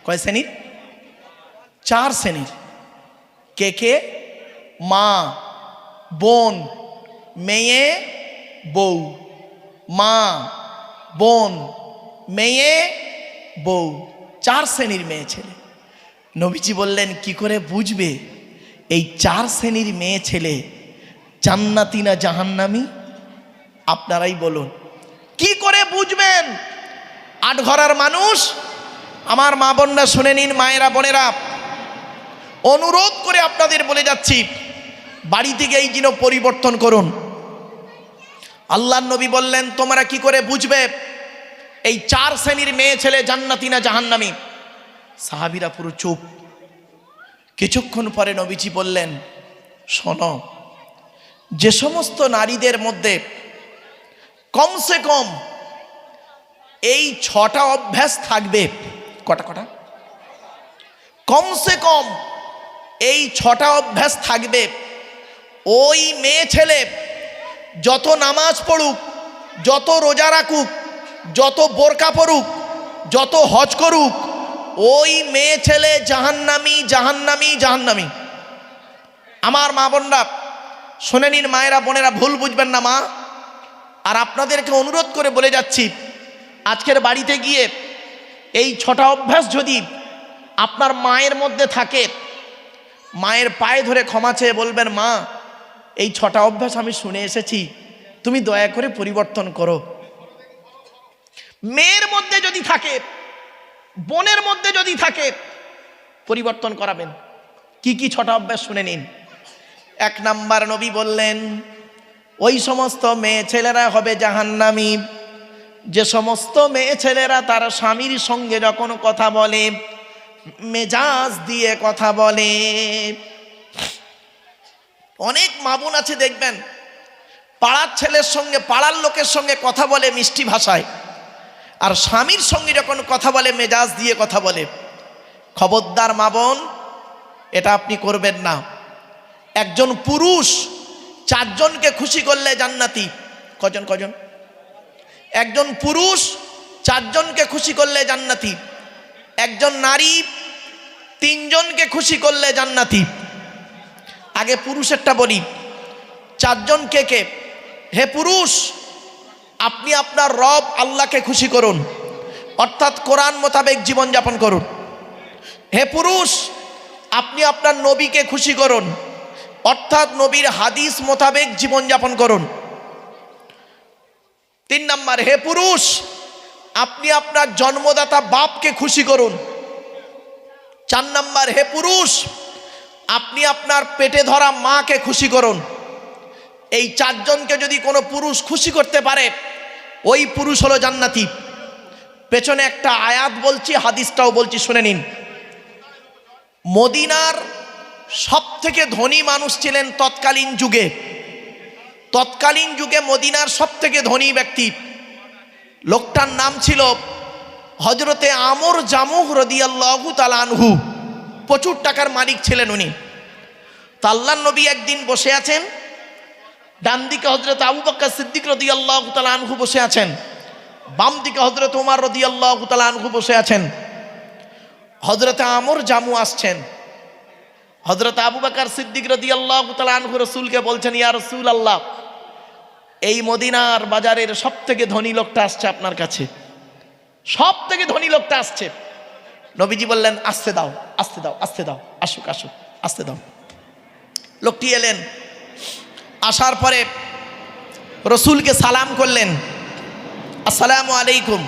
কয় শ্রেণীর? 4 শ্রেণীর। কে কে? মা, বোন, মেয়ে, বউ। মা, বোন, মেয়ে, বউ, 4 শ্রেণীর মেয়ে ছেলে। নবীজি বললেন, কি করে বুঝবে এই 4 শ্রেণীর মেয়ে ছেলে জান্নাতি না জাহান্নামী? আপনারাই বলুন কি করে বুঝবেন? আটঘরার মানুষ, আমার মা বোনরা শুনে নিন, মায়েরা বোনেরা, অনুরোধ করে আপনাদের বলে যাচ্ছি, বাড়ি থেকে এই যেন পরিবর্তন করুন। আল্লাহর নবী বললেন তোমরা কি করে বুঝবে এই 4 শ্রেণীর মেয়ে ছেলে জান্নাতি না জাহান্নামী? সাহাবীরা পুরো চুপ। কিছুক্ষণ পরে নবীজি বললেন, শোনো, যে সমস্ত নারীদের মধ্যে কমসে কম এই 6টা অভ্যাস থাকবে, কটা কটা? কমসে কম এই 6টা অভ্যাস থাকবে, ওই মেয়ে ছেলে যত নামাজ পড়ুক, যত রোজা রাখুক, যত বোরকা পড়ুক, যত হজ করুক, ওই মেয়ে ছেলে জাহান্নামী, জাহান্নামী, জাহান্নামী। আমার মা বোনরা শুনে নিন, মায়েরা বোনেরা, ভুল বুঝবেন না মা। আর আপনাদেরকে অনুরোধ করে বলে যাচ্ছি, আজকের বাড়িতে গিয়ে এই 6টা অভ্যাস যদি আপনার মায়ের মধ্যে থাকে, মায়ের পায়ে ধরে ক্ষমা চেয়ে বলবেন, মা এই 6টা অভ্যাস আমি শুনে এসেছি, তুমি দয়া করে পরিবর্তন করো। মেয়ের মধ্যে যদি থাকে, বোনের মধ্যে যদি থাকে, পরিবর্তন করাবেন। কি কি 6টা অভ্যাস শুনে নিন। 1 নাম্বার, নবী বললেন ওই সমস্ত মেয়ে ছেলেরা হবে জাহান্নামী যে সমস্ত মেয়ে ছেলেরা তার স্বামীর সঙ্গে যখন কথা বলে মেজাজ দিয়ে কথা বলে। অনেক মা বোন আছে দেখবেন, পাড়ার ছেলের সঙ্গে, পাড়ার লোকের সঙ্গে কথা বলে মিষ্টি ভাষায়, আর স্বামীর সঙ্গে যখন কথা বলে মেজাজ দিয়ে কথা বলে। খবরদার মা বোন, এটা আপনি করবেন না। একজন পুরুষ 4 জনকে খুশি করলে জান্নাতি। কজন কজন? একজন পুরুষ 4 জনকে খুশি করলে জান্নাতি। একজন নারী 3 জনকে খুশি করলে জান্নাতি। আগে পুরুষেরটা বলি। 4 জন কে কে? হে পুরুষ, আপনি আপনার রব আল্লাহকে খুশি করুন, অর্থাৎ কোরআন মোতাবেক জীবনযাপন করুন। হে পুরুষ, আপনি আপনার নবীকে খুশি করুন, অর্থাৎ নবীর হাদিস মোতাবেক জীবনযাপন করুন। 3 নাম্বার, হে পুরুষ, আপনি আপনার জন্মদাতা বাপকে খুশি করুন। 4 নাম্বার, হে পুরুষ, আপনি আপনার পেটে ধরা মাকে খুশি করুন। এই 4 জনকে যদি কোনো পুরুষ খুশি করতে পারে, ওই পুরুষ হলো জান্নাতি। পেছনে একটা আয়াত বলছি, হাদিসটাও বলছি, শুনে নিন। মদিনার সবথেকে ধনী মানুষ ছিলেন তৎকালীন যুগে। তৎকালীন যুগে মদিনার সবথেকে ধনী ব্যক্তি, লোকটার নাম ছিল হযরতে আমর জামুহ রাদিয়াল্লাহু তাআলা আনহু। প্রচুর টাকার মালিক ছিলেন উনি। তো আল্লাহর নবী একদিন বসে আছেন, ডান দিকে হযরত আবু বকর সিদ্দিক রাদিয়াল্লাহু তাআলা আনহু বসে আছেন, বাম দিকে হযরত ওমর রাদিয়াল্লাহু তাআলা আনহু বসে আছেন। হযরতে আমর জামু আসছেন, হযরত আবু বকর সিদ্দিক রাদিয়াল্লাহু তাআলা আনহু রাসূলকে বলছেন, ইয়া রাসূলুল্লাহ, এই মদিনার বাজারের সবথেকে ধনী লোকটা আসছে আপনার কাছে, সবথেকে ধনী লোকটা আসছে। নবীজি বললেন, আসতে দাও, আসতে দাও, আসতে দাও, আসুক আসুক, আসতে দাও। লোকটি এলেন, আসার পরে রসুলকে সালাম করলেন, আসসালামু আলাইকুম।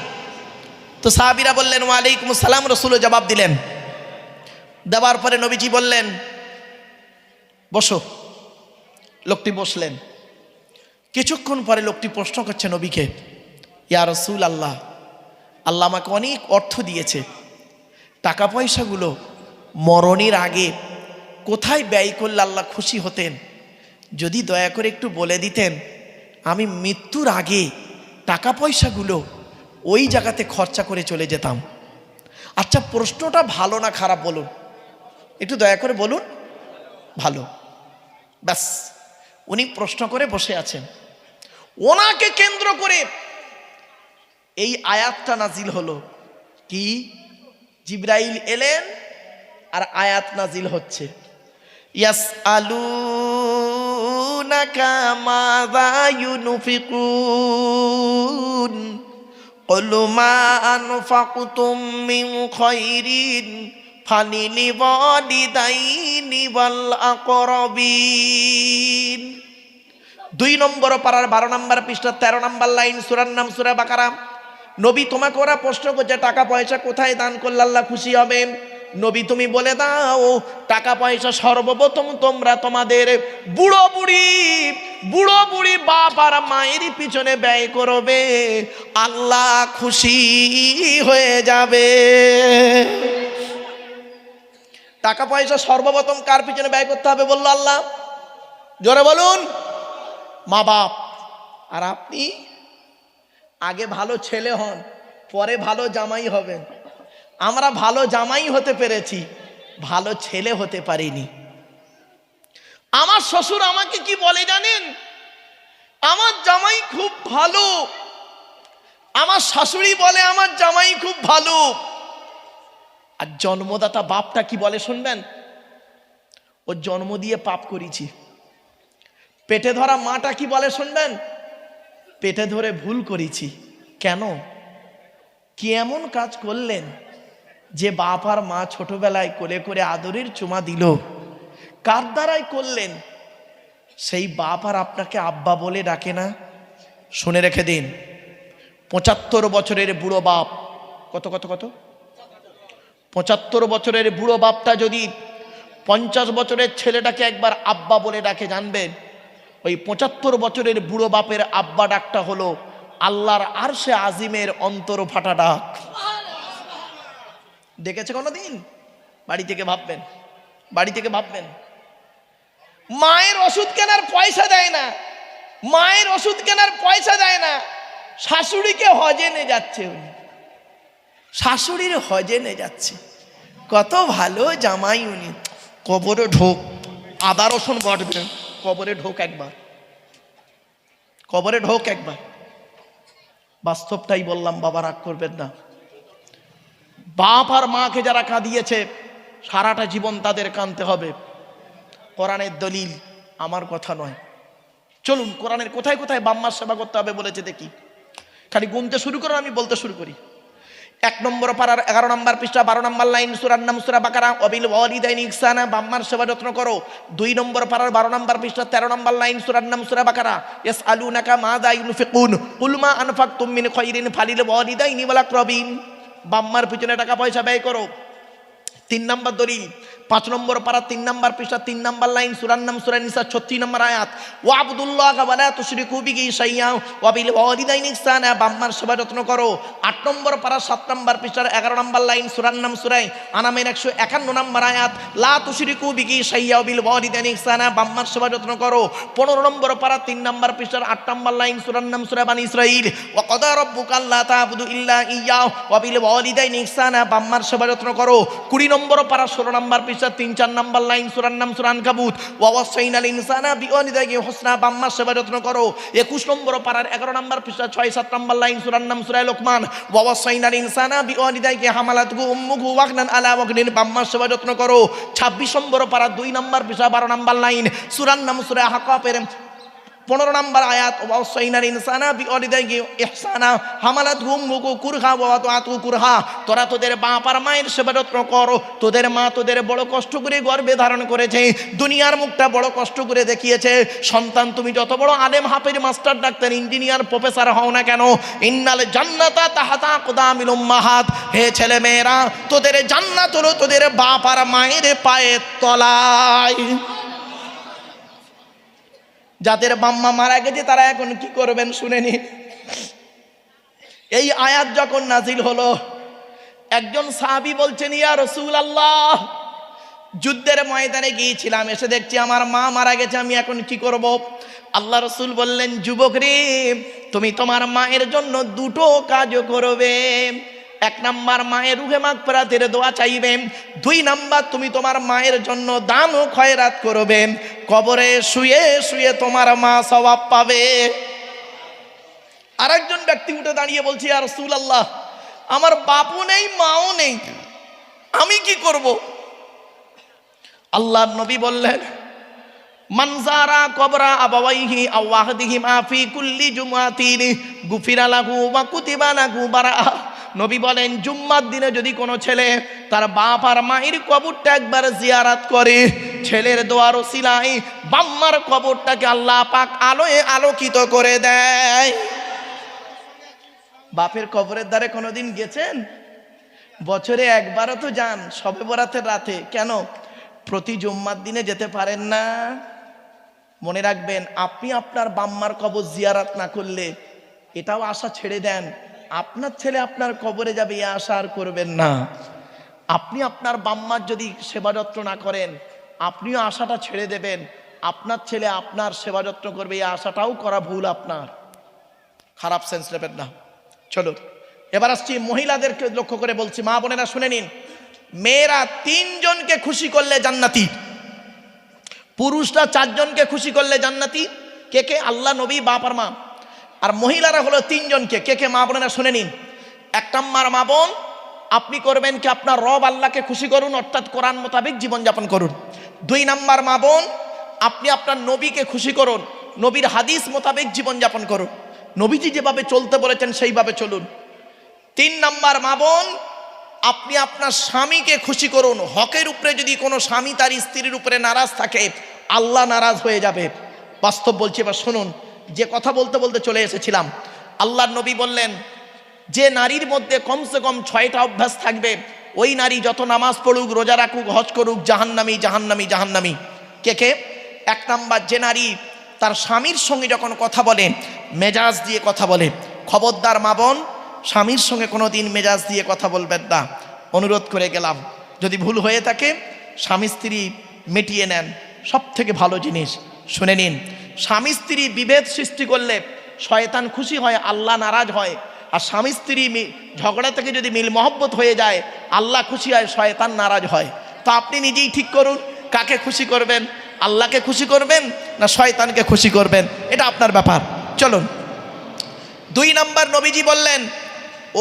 তো সাহাবীরা বললেন, ওয়ালাইকুম আসসালাম। রসুলও জবাব দিলেন। দেওয়ার পরে নবীজি বললেন, বসো। লোকটি বসলেন। কিছুক্ষণ পরে লোকটি প্রশ্ন করছে নবীকে, ইয়া রাসূল আল্লাহ, আল্লাহ আমাকে অনেক অর্থ দিয়েছে, টাকা পয়সাগুলো মরণের আগে কোথায় ব্যয় করলে আল্লাহ খুশি হতেন, যদি দয়া করে একটু বলে দিতেন, আমি মৃত্যুর আগে টাকা পয়সাগুলো ওই জায়গাতে খরচা করে চলে যেতাম। আচ্ছা, প্রশ্নটা ভালো না খারাপ বলুন, একটু দয়া করে বলুন। ভালো। ব্যাস, উনি প্রশ্ন করে বসে আছেন। ওনাকে কেন্দ্র করে এই আয়াতটা নাজিল হলো। কি? জিবরাইল এলেন আর আয়াত নাজিল হচ্ছে, ইয়াসআলুনাকা মাযা ইউনফিকুন কুল মা আনফাকতুম মিন খায়রিন ফালিলওয়ালিদাইনি ওয়াল আকরাবিন 2 নম্বর পারার 12 নম্বর পৃষ্ঠা 13 নম্বর লাইন, সূরার নাম সূরা বাকারা। নবী, তোমাকে ওরা প্রশ্ন করছে টাকা পয়সা কোথায় দান করলে আল্লাহ খুশি হবেন। নবী, তুমি বলে দাও, টাকা পয়সা সর্বপ্রথম তোমরা তোমাদের বুড়ো বুড়ি বাপ আর মায়ের পিছনে ব্যয় করবে, আল্লাহ খুশি হয়ে যাবে। টাকা পয়সা সর্বপ্রথম কার পিছনে ব্যয় করতে হবে বললো আল্লাহ? জোরে বলুন। মা বাপ। আর আপনি আগে ভালো ছেলে হন, পরে ভালো জামাই হবেন। আমরা ভালো জামাই হতে পেরেছি, ভালো ছেলে হতে পারিনি। আমার শ্বশুর আমাকে কি বলে জানেন? আমার জামাই খুব ভালো। আমার শাশুড়ি বলে আমার জামাই খুব ভালো। আর জন্মদাতা বাপটা কি বলে শুনবেন? ও জন্ম দিয়ে পাপ করেছি। পেটে ধরা মাটা কি বলে শুনবেন? পেটে ধরে ভুল করেছি। কেন? কি এমন কাজ করলেন যে বাপ আর মা ছোটবেলায় কোলে করে আদরের চুমা দিল? কার দ্বারাই করলেন? সেই বাপ আর আপনাকে আব্বা বলে ডাকে না? শুনে রেখে দিন, 75 বছরের বুড়ো বাপ, কত 75 বছরের বুড়ো বাপটা যদি 50 বছরের ছেলেটাকে একবার আব্বা বলে ডাকে, জানবেন ওই 75 বছরের বুড়ো বাপের আব্বা ডাকটা হলো আল্লাহর আরশে আজিমের অন্তর ফাটা ডাক। দেখেছে কোনোদিন? বাড়ি থেকে ভাববেন। মায়ের ওষুধ কেনার পয়সা দেয় না, শাশুড়িকে হজে নিয়ে যাচ্ছে। শাশুড়ির হজে নিয়ে যাচ্ছে। কত ভালো জামাই উনি। কবরে ঢোক, আদা রসুন বটবে, কবরে ঢোক একবার। বাস্তবটাই বললাম, বাবা রাগ করবেন না। বাপ আর মাকে যারা কাঁদিয়েছে সারাটা জীবন তাদের কাঁদতে হবে। কোরআনের দলিল, আমার কথা নয়। চলুন কোরআনের কোথায় কোথায় বাম্মার সেবা করতে হবে বলেছে দেখি। খালি গুনতে শুরু করো, আমি বলতে শুরু করি। 1 নম্বর পারার 11 নম্বর পৃষ্ঠা 12 নম্বর লাইন, সূরার নাম সূরা বাকারা। ওয়াবিল ওয়ালিদাইনি ইহসানা, বাম্মার সেবা যত্ন করো। 2 নম্বর পারার 12 নম্বর পৃষ্ঠা 13 নম্বর লাইন, সূরার নাম সূরা বাকারা। ইয়াসআলুনাকা মাযা ইউনফিকুন কুল মা আনফাকতুম মিন খায়রিন ফালিল ওয়ালিদাইনি ওয়াল আকরাবিন। বাম্মার পিছনে টাকা পয়সা ব্যয় করো। 3 নম্বর দলিল, 5 নম্বর পারা 3 নম্বর পৃষ্ঠা 3 নম্বর লাইন, সূরার নাম সূরা নিসা 36 নম্বর আয়াত। ওয়াবুদুল্লাহা ওয়া লা তুশরিকু বিহি শাইআ ওয়া বিল ওয়ালিদাইনি ইহসানা, বাম্মার সেবা যত্ন করো। 8 নম্বর পারা 7 নম্বর পৃষ্ঠার 11 নম্বর লাইন, সূরার নাম সূরা আনামের 151 নম্বর আয়াত। লা তুশরিকু বিহি শাইআ ওয়া বিল ওয়ালিদাইনি ইহসানা, বাম্মার সেবা যত্ন করো। 15 নম্বর পারা 3 নম্বর পৃষ্ঠার 8 নম্বর লাইন, সূরার নাম সূরা বানী ইসরাঈল। ওয়া ক্বাদা রাব্বুকা আল্লা তা'বুদু ইল্লা ইয়্যাহু ওয়া বিল ওয়ালিদাইনি ইহসানা, বাম্মার সেবা যত্ন করো। 20 নম্বর পারা 16 নম্বর পৃষ্ঠা 3-4 নম্বর লাইন, সূরার নাম সূরা আনকাবুত। ওয়া ওয়াসাইনাল ইনসানা বিওয়ালিদাইহি হুসনা, বাম্মার সেবা যত্ন করো। 21 নম্বর পারার 11 নম্বর পৃষ্ঠা 6-7 নম্বর লাইন, সূরার নাম সূরা লোকমান। ওয়া ওয়াসাইনাল ইনসানা বিওয়ালিদাইহি হামালাতহু উম্মুহু ওয়াহনান আলা ওয়াহনিন, বাম্মার সেবা যত্ন করো। 26 নম্বর পারা 2 নম্বর পৃষ্ঠা 12 নম্বর লাইন, সূরার নাম সূরা আহকাফের 15 নম্বর আয়াত। ওয়া ওয়াসাইনাল ইনসানা বিওয়ালিদাইহি ইহসানা হামালাতহু উম্মুহু কুরহা ওয়া ওয়াদাতহু কুরহা। তোরা তোদের বাপ আর মায়ের সেবা যত্ন করো। তোদের মা তোদের বড় কষ্ট করে গর্ভে ধারণ করেছে, দুনিয়ার মুখটা বড় কষ্ট করে দেখিয়েছে। সন্তান, তুমি যত বড় আলেম, হাফেজ, মাস্টার, ডাক্তার, ইঞ্জিনিয়ার, প্রফেসর হও না কেন, ইন্নাল জান্নাতা তাহতা আকদামিল উম্মাহাত, হে ছেলে মেয়েরা, তোদের জান্নাত হলো তোদের বাপ আর মায়ের পায়ের তলায়। যাদের বাম্মা মারা গেছে তারা এখন কি করবেন শুনে নিন। এই আয়াত যখন নাজিল হলো, একজন সাহাবী বলছেন, ইয়া রাসূলুল্লাহ, যুদ্ধের ময়দানে গিয়েছিলাম, এসে দেখছি আমার মা মারা গেছে, আমি এখন কি করব? আল্লাহ রাসূল বললেন, যুবক রে, তুমি তোমার মায়ের জন্য 2টো কাজ করবে। 1 নাম্বার, মায়ের রুহে মাগফিরাতের দোয়া চাইবে। 2 নাম্বার, তুমি তোমার মায়ের জন্য দান ও খয়রাত করবে। কবরে শুয়ে শুয়ে তোমার মা সওয়াব পাবে। আরেকজন ব্যক্তি উঠে দাঁড়িয়ে বলছে, ইয়া রাসূলুল্লাহ, আমার বাপও নেই মাও নেই, আমি কি করব? আল্লাহর নবী বললেন, মানজারা কবরা আবাওয়াইহি আও ওয়াহদিহিমা ফি কুল্লি জুমআতিন গুফিরা লাহু ওয়া কুতিবা লাহু বারাআ। নবী বলেন, জুম্মার দিনে যদি কোনো ছেলে তার বাপ আর মায়ের কবরটা একবার জিয়ারত করে, ছেলের দোয়ার ওসিলায় বাম্মার কবরটাকে আল্লাহ পাক আলোয় আলোকিত করে দেয়। বাপের কবরের ধারে কোনোদিন গেছেন? বছরে একবারও তো যান, শবে বরাতের রাতে। কেন? প্রতি জুম্মার দিনে যেতে পারেন না? মনে রাখবেন, আপনি আপনার বাম্মার কবর জিয়ারত না করলে এটাও আশা ছেড়ে দেন, আপনার ছেলে আপনার কবরে যাবে, এই আশা আর করবেন না। আপনি আপনার বাম্মার যদি সেবা যত্ন না করেন, আপনিও আশাটা ছেড়ে দেবেন, আপনার ছেলে আপনার সেবা যত্ন করবে, এই আশাটাও করা ভুল আপনার। খারাপ সেন্স নেবেন না। চলো এবার আসছি মহিলাদেরকে লক্ষ্য করে বলছি, মা বোনেরা শুনে নিন। মেয়েরা 3 জনকে খুশি করলে জান্নাতি, পুরুষরা 4 জনকে খুশি করলে জান্নাতি। কে কে? আল্লাহ, নবী, বাপ আর মা। আর মহিলারা হলো 3 জনকে। কে কে? মা বোনেরা শুনে নিন। 1 নম্বর মা বোন, আপনি করবেন কি? আপনার রব আল্লাহকে খুশি করুন, অর্থাৎ কোরআন মোতাবেক জীবনযাপন করুন। 2 নম্বর মা বোন, আপনি আপনার নবীকে খুশি করুন, নবীর হাদিস মোতাবেক জীবনযাপন করুন, নবীজি যেভাবে চলতে বলেছেন সেইভাবে চলুন। 3 নম্বর মা বোন, আপনি আপনার স্বামীকে খুশি করুন। হকের উপরে যদি কোনো স্বামী তার স্ত্রীর উপরে নারাজ থাকে, আল্লাহ নারাজ হয়ে যাবে। বাস্তব বলছি, এবার শুনুন। যে কথা বলতে বলতে চলে এসেছিলাম, আল্লাহর নবী বললেন যে নারীর মধ্যে কমসে কম 6টা অভ্যাস থাকবে, ওই নারী যত নামাজ পড়ুক, রোজা রাখুক, হজ করুক, জাহান্নামী, জাহান্নামী, জাহান্নামী। কে কে? 1 নম্বর, যে নারী তার স্বামীর সঙ্গে যখন কথা বলে মেজাজ দিয়ে কথা বলে। খবরদার মা বোন, স্বামীর সঙ্গে কোনো দিন মেজাজ দিয়ে কথা বলবেন না, অনুরোধ করে গেলাম। যদি ভুল হয়ে থাকে স্বামী স্ত্রী মিটিয়ে নেন, সব থেকে ভালো জিনিস। শুনে নিন, স্বামী স্ত্রী বিভেদ সৃষ্টি করলে শয়তান খুশি হয়, আল্লাহ নারাজ হয়। আর স্বামী স্ত্রী ঝগড়া থেকে যদি মিল মহব্বত হয়ে যায়, আল্লাহ খুশি হয়, শয়তান নারাজ হয়। তো আপনি নিজেই ঠিক করুন, কাকে খুশি করবেন? আল্লাহকে খুশি করবেন না শয়তানকে খুশি করবেন? এটা আপনার ব্যাপার। চলুন। 2 নম্বর, নবীজি বললেন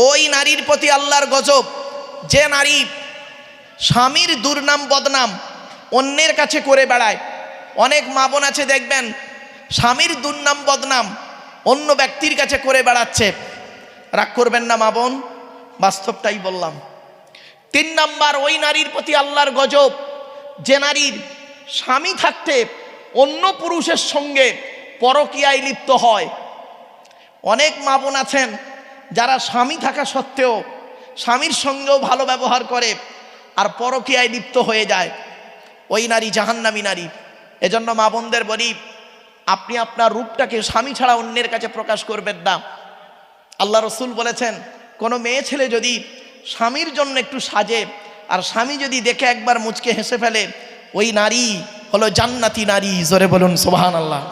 ওই নারীর প্রতি আল্লাহর গজব, যে নারী স্বামীর দুর্নাম বদনাম অন্যের কাছে করে বেড়ায়। অনেক মা বোন আছে দেখবেন, স্বামীর দুর্নাম বদনাম অন্য ব্যক্তির কাছে করে বেড়াচ্ছে। রাগ করবেন না মা বোন, বাস্তবটাই বললাম। 3 নম্বর, ওই নারীর প্রতি আল্লাহর গজব, যে নারীর স্বামী থাকতে অন্য পুরুষের সঙ্গে পরকীয়ায় লিপ্ত হয়। অনেক মা বোন আছেন যারা স্বামী থাকা সত্ত্বেও স্বামীর সঙ্গেও ভালো ব্যবহার করে আর পরকীয়ায় লিপ্ত হয়ে যায়। ওই নারী জাহান্নামী নারী। এজন্য মা বোনদের বলি, আপনি আপনার রূপটাকে স্বামী ছাড়া অন্যের কাছে প্রকাশ করবেন না। আল্লাহ রসুল বলেছেন, কোনো মেয়ে ছেলে যদি স্বামীর জন্য একটু সাজে আর স্বামী যদি দেখে একবার মুচকে হেসে ফেলে, ওই নারী হলো জান্নাতি নারী। জোরে বলুন সুবহানাল্লাহ।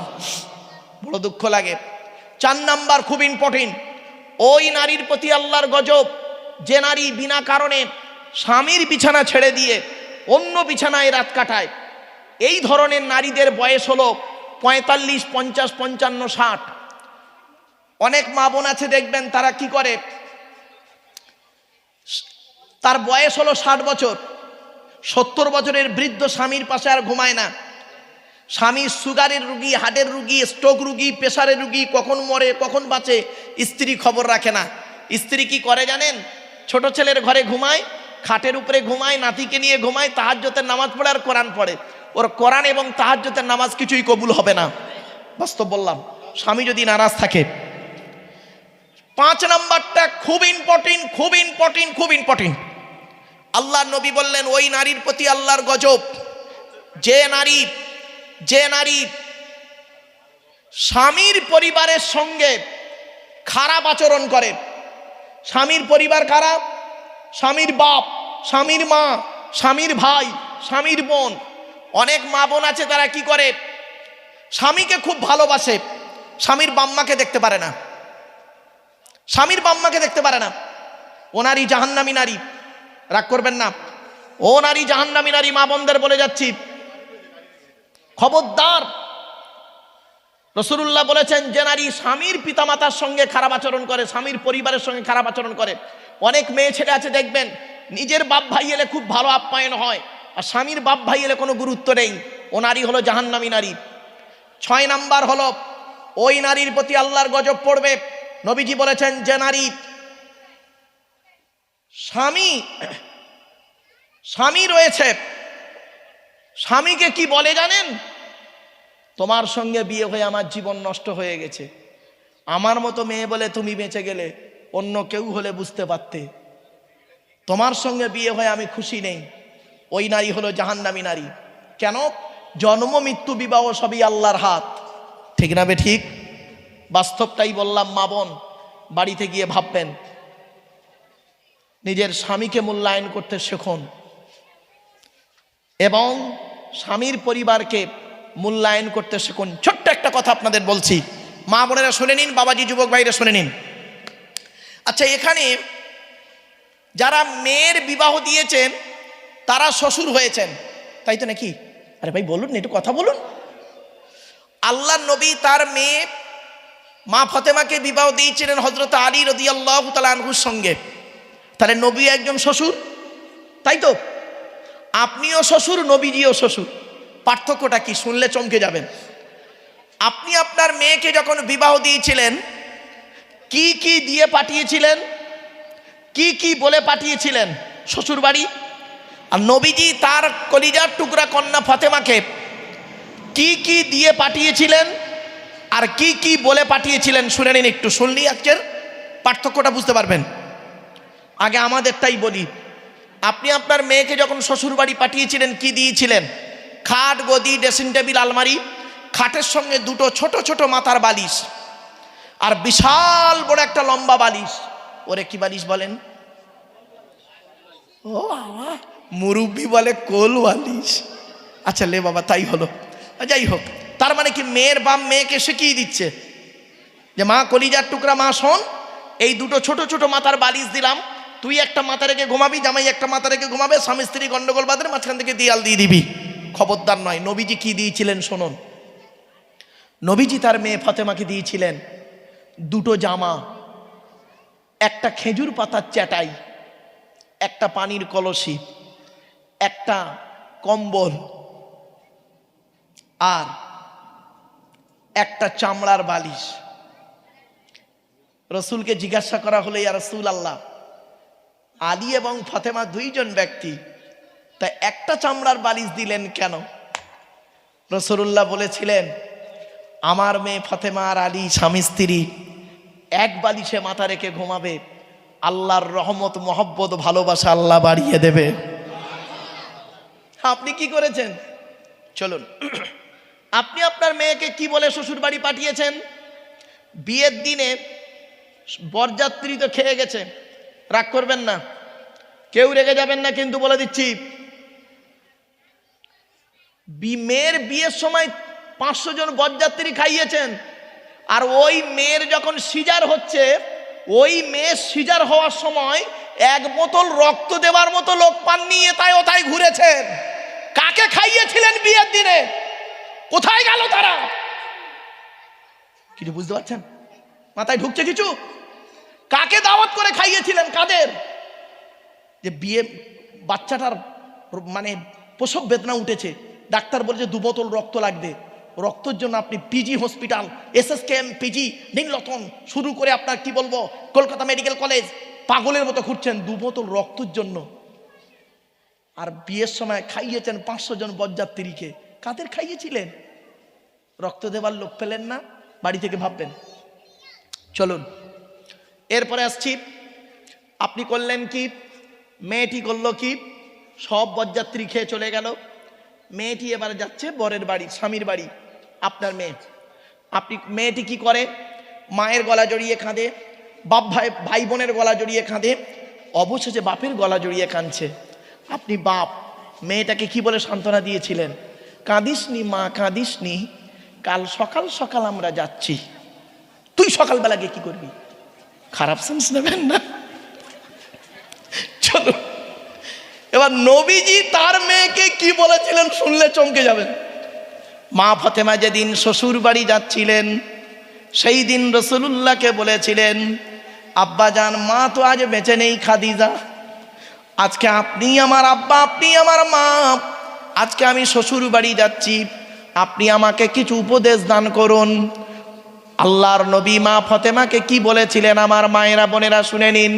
বড় দুঃখ লাগে। 4 নাম্বার, খুব ইম্পর্টেন্ট, ওই নারীর প্রতি আল্লাহর গজব, যে নারী বিনা কারণে স্বামীর বিছানা ছেড়ে দিয়ে অন্য বিছানায় রাত কাটায়। এই ধরনের নারীদের বয়স হলো 45, 50, 55, 60। অনেক মা বোন আছে দেখবেন, তারা কি করে, তার বয়স হলো 60 বছর, 70 বছরের বৃদ্ধ স্বামীর পাশে আর ঘুমায় না। স্বামী সুগারের রুগী, হার্টের রুগী, স্ট্রোক রুগী, প্রেশারের রুগী, কখন মরে কখন বাঁচে স্ত্রী খবর রাখে না। স্ত্রী কি করে জানেন? ছোট ছেলের ঘরে ঘুমায়, খাটের উপরে ঘুমায়, নাতিকে নিয়ে ঘুমায়, তাহাজ্জুদের নামাজ পড়ে আর কোরআন পড়ে। ওর কোরআন এবং তাহাজ্জুদের নামাজ কিছুই কবুল হবে না। বাস্তব বললাম, স্বামী যদি নারাজ থাকে। 5 নাম্বারটা খুব ইম্পর্টেন্ট, খুব ইম্পর্টেন্ট, খুব ইম্পর্টেন্ট। আল্লাহর নবী বললেন ওই নারীর প্রতি আল্লাহর গজব, যে নারী স্বামীর পরিবারের সঙ্গে খারাপ আচরণ করে। স্বামীর পরিবার কারা? স্বামীর বাপ, স্বামীর মা, স্বামীর ভাই, স্বামীর বোন। অনেক মা বোন আছে তারা কি করে, স্বামীকে খুব ভালোবাসে, স্বামীর বাম্মাকে দেখতে পারে না, স্বামীর বাম্মাকে দেখতে পারে না। ও নারী জাহান্নামী নারী। রাগ করবেন না, ও নারী জাহান্নামী নারী। মা বোনদের বলে যাচ্ছি, খবরদার। রাসূলুল্লাহ বলেছেন, যে নারী স্বামীর পিতামাতার সঙ্গে খারাপ আচরণ করে, স্বামীর পরিবারের সঙ্গে খারাপ আচরণ করে। অনেক মেয়ে ছেলে আছে দেখবেন, নিজের বাপ ভাই এলে খুব ভালো আপ্যায়ন হয় আর স্বামীর বাপ ভাই এলে কোনো গুরুত্ব নেই। ও নারী হলো জাহান্নামী নারী। 6 নাম্বার হলো, ওই নারীর প্রতি আল্লাহর গজব পড়বে। নবীজি বলেছেন, যে নারী স্বামী রয়েছে, স্বামীকে কি বলে জানেন? তোমার সঙ্গে বিয়ে হয়ে আমার জীবন নষ্ট হয়ে গেছে, আমার মতো মেয়ে বলে তুমি বেঁচে গেলে, অন্য কেউ হলে বুঝতে পারতে। তোমার সঙ্গে বিয়ে হয়ে আমি খুশি নেই। ওই নারী হলো জাহান্নামী নারী। কেন? জন্ম মৃত্যু বিবাহ সবই আল্লাহর হাত, ঠিক না বে ঠিক? বাস্তবটাই বললাম। মা বোন, বাড়িতে গিয়ে ভাববেন, নিজের স্বামীকে মূল্যায়ন করতে শেখুন এবং স্বামীর পরিবারকে মূল্যায়ন করতে শিখুন। ছোট্ট একটা কথা আপনাদের বলছি, মা বোনেরা শুনে নিন, বাবাজি যুবক ভাইরা শুনে নিন। আচ্ছা, এখানে যারা মেয়ের বিবাহ দিয়েছেন তারা শ্বশুর হয়েছেন, তাই তো নাকি? আরে ভাই বলুন, একটু কথা বলুন। আল্লাহর নবী তার মেয়ে মা ফাতেমাকে বিবাহ দিয়েছিলেন হযরত আলী রাদিয়াল্লাহু তাআলা আনহুর সঙ্গে। তাহলে নবী একজন শ্বশুর, তাই তো? আপনিও শ্বশুর, নবীজিও শ্বশুর। পার্থক্যটা কি শুনলে চমকে যাবেন। আপনি আপনার মেয়েকে যখন বিবাহ দিয়েছিলেন কি কি দিয়ে পাঠিয়েছিলেন, কি কি বলে পাঠিয়েছিলেন শ্বশুর বাড়ি? আর নবীজি তার কলিজার টুকরা কন্যা ফাতেমাকে কি কি দিয়ে পাঠিয়েছিলেন আর কি কি বলে পাঠিয়েছিলেন শুনে নিন একটু। শুনলি আজকের পার্থক্যটা বুঝতে পারবেন। আগে আমাদেরটাই বলি। আপনি আপনার মেয়েকে যখন শ্বশুর বাড়ি পাঠিয়েছিলেন কি দিয়েছিলেন? খাট, গদি, ড্রেসিং টেবিল, আলমারি, খাটের সঙ্গে দুটো ছোট ছোট মাথার বালিশ আর বিশাল বড় একটা লম্বা বালিশ। ওরে কি বালিশ বলেন? ও বাবা, মুরব্বি বলে কোল বালিশ। আচ্ছা লে বাবা, তাই হলো। যাই হোক, তার মানে কি মেয়ের বাপ মেয়েকে শিখিয়ে দিচ্ছে যে মা কলিজার টুকরা, মা শোন, এই দুটো ছোট ছোট মাথার বালিশ দিলাম, তুই একটা মাথা রেখে ঘুমাবি, জামাই একটা মাথা রেখে ঘুমাবে, স্বামী স্ত্রী গন্ডগোল বাঁধে, মাঝখান থেকে দেয়াল দিয়ে দিবি। খবরদার নয়। নবীজি কি দিয়েছিলেন শুনুন। নবীজি তার মেয়ে ফাতেমাকে দিয়েছিলেন দুটো জামা, একটা খেজুর পাতার চাটাই, একটা পানির কলসি, একটা কম্বল আর একটা চামড়ার বালিশ। রসুলকে জিজ্ঞাসা করা হলে, ইয়া রাসূলুল্লাহ, আলী এবং ফাতেমা দুইজন ব্যক্তি, তাই একটা চামড়ার বালিশ দিলেন কেন? রাসূলুল্লাহ বলেছিলেন, আমার মেয়ে ফাতেমা আর আলী স্বামী স্ত্রী এক বালিশে মাথা রেখে ঘুমাবে, আল্লাহর রহমত, মহব্বত, ভালোবাসা আল্লাহ বাড়িয়ে দেবে। আপনি কি করেছেন? চলুন, আপনি আপনার মেয়েকে কি বলে শ্বশুর বাড়ি পাঠিয়েছেন? বিয়ের দিনে বরযাত্রী তো খেয়ে গেছে, রাগ করবেন না, কেউ রেগে যাবেন না কিন্তু বলে দিচ্ছি। মেয়ের বিয়ের সময় 500 জন বরযাত্রী খাইয়েছেন, আর ওই মেয়ের যখন সিজার হচ্ছে, ওই মেয়ে সিজার হওয়ার সময় 1 বোতল রক্ত দেওয়ার মতো লোক পাননি, এটাই ওটাই ঘুরেছেন। কাকে খাইয়েছিলেন বিয়ের দিনে? কোথায় গেল তারা? কিছু বুঝতে পারছেন? মাথায় ঢুকছে কিছু? কাকে দাওয়াত করে খাইয়েছিলেন? কাদের? যে বিয়ে বাচ্চাটার মানে প্রসব বেদনা উঠেছে, ডাক্তার বলেছে 2 বোতল রক্ত লাগবে। রক্তের জন্য আপনি PG hospital, SSKM, PG, Nilratan শুরু করে আপনার কি বলবো কলকাতা মেডিকেল কলেজ পাগলের মতো ঘুরছেন 2 বোতল রক্তের জন্য। আর বিয়ের সময় খাইয়েছেন 500 জন বরযাত্রীকে। কাদের খাইয়েছিলেন? রক্ত দেবার লোক পেলেন না, বাড়ি থেকে ভাববেন। চলুন এরপরে আসছি। আপনি করলেন কি? মেয়েটি করলো কি? সব বরযাত্রী খেয়ে চলে গেল। মেয়েটি এবার যাচ্ছে বরের বাড়ি, স্বামীর বাড়ি। আপনার মেয়ে, মেয়েটি কি করে? মায়ের গলা জড়িয়ে কাঁদে, বাপ ভাই বোনের গলা জড়িয়ে কাঁদে, অবশেষে বাপের গলা জড়িয়ে কাঁদছে। আপনি বাপ মেয়েটাকে কি বলে সান্ত্বনা দিয়েছিলেন? কাঁদিসনি মা, কাঁদিসনি, কাল সকাল সকাল আমরা যাচ্ছি। তুই সকালবেলা গিয়ে কি করবি? খারাপ সেন্স নেবেন না। চলো এবার নবীজি তার মেয়েকে কি বলেছিলেন শুনলে চমকে যাবেন। মা ফাতেমা যেদিন শ্বশুর বাড়ি যাচ্ছিলেন সেই দিন রাসূলুল্লাহকে বলেছিলেন, আব্বাজান, মা তো আজ বেঁচে নেই খাদিজা, আজকে আপনি আমার আব্বা, আপনি আমার মা, আজকে আমি শ্বশুর বাড়ি যাচ্ছি, আপনি আমাকে কিছু উপদেশ দান করুন। আল্লাহর নবী মা ফাতেমাকে কি বলেছিলেন? আমার মায়েরা বোনেরা শুনে নিন।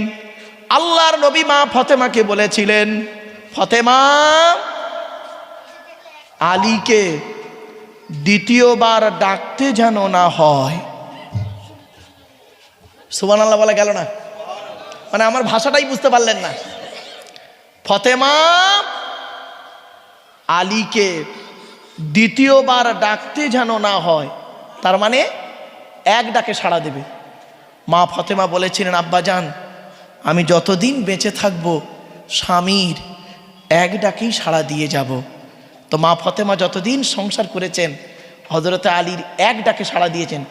আল্লাহর নবী মা ফাতেমাকে বলেছিলেন, ফাতেমা আলীকে দ্বিতীয়বার ডাকতে যেন না হয়। সুবহানাল্লাহ বলা গেল না? মানে আমার ভাষাটাই বুঝতে পারলেন না। ফাতেমা আলীকে দ্বিতীয়বার ডাকতে যেন না হয়, তার মানে এক ডাকে সাড়া দেবে। মা ফাতেমা বলেছিলেন, আব্বাজান আমি যতদিন বেঁচে থাকব স্বামীর এক ডাকেই সাড়া দিয়ে যাব। তো মা ফাতেমা যতদিন সংসার করেছেন হযরতে আলীর এক ডাকে সাড়া দিয়েছেন।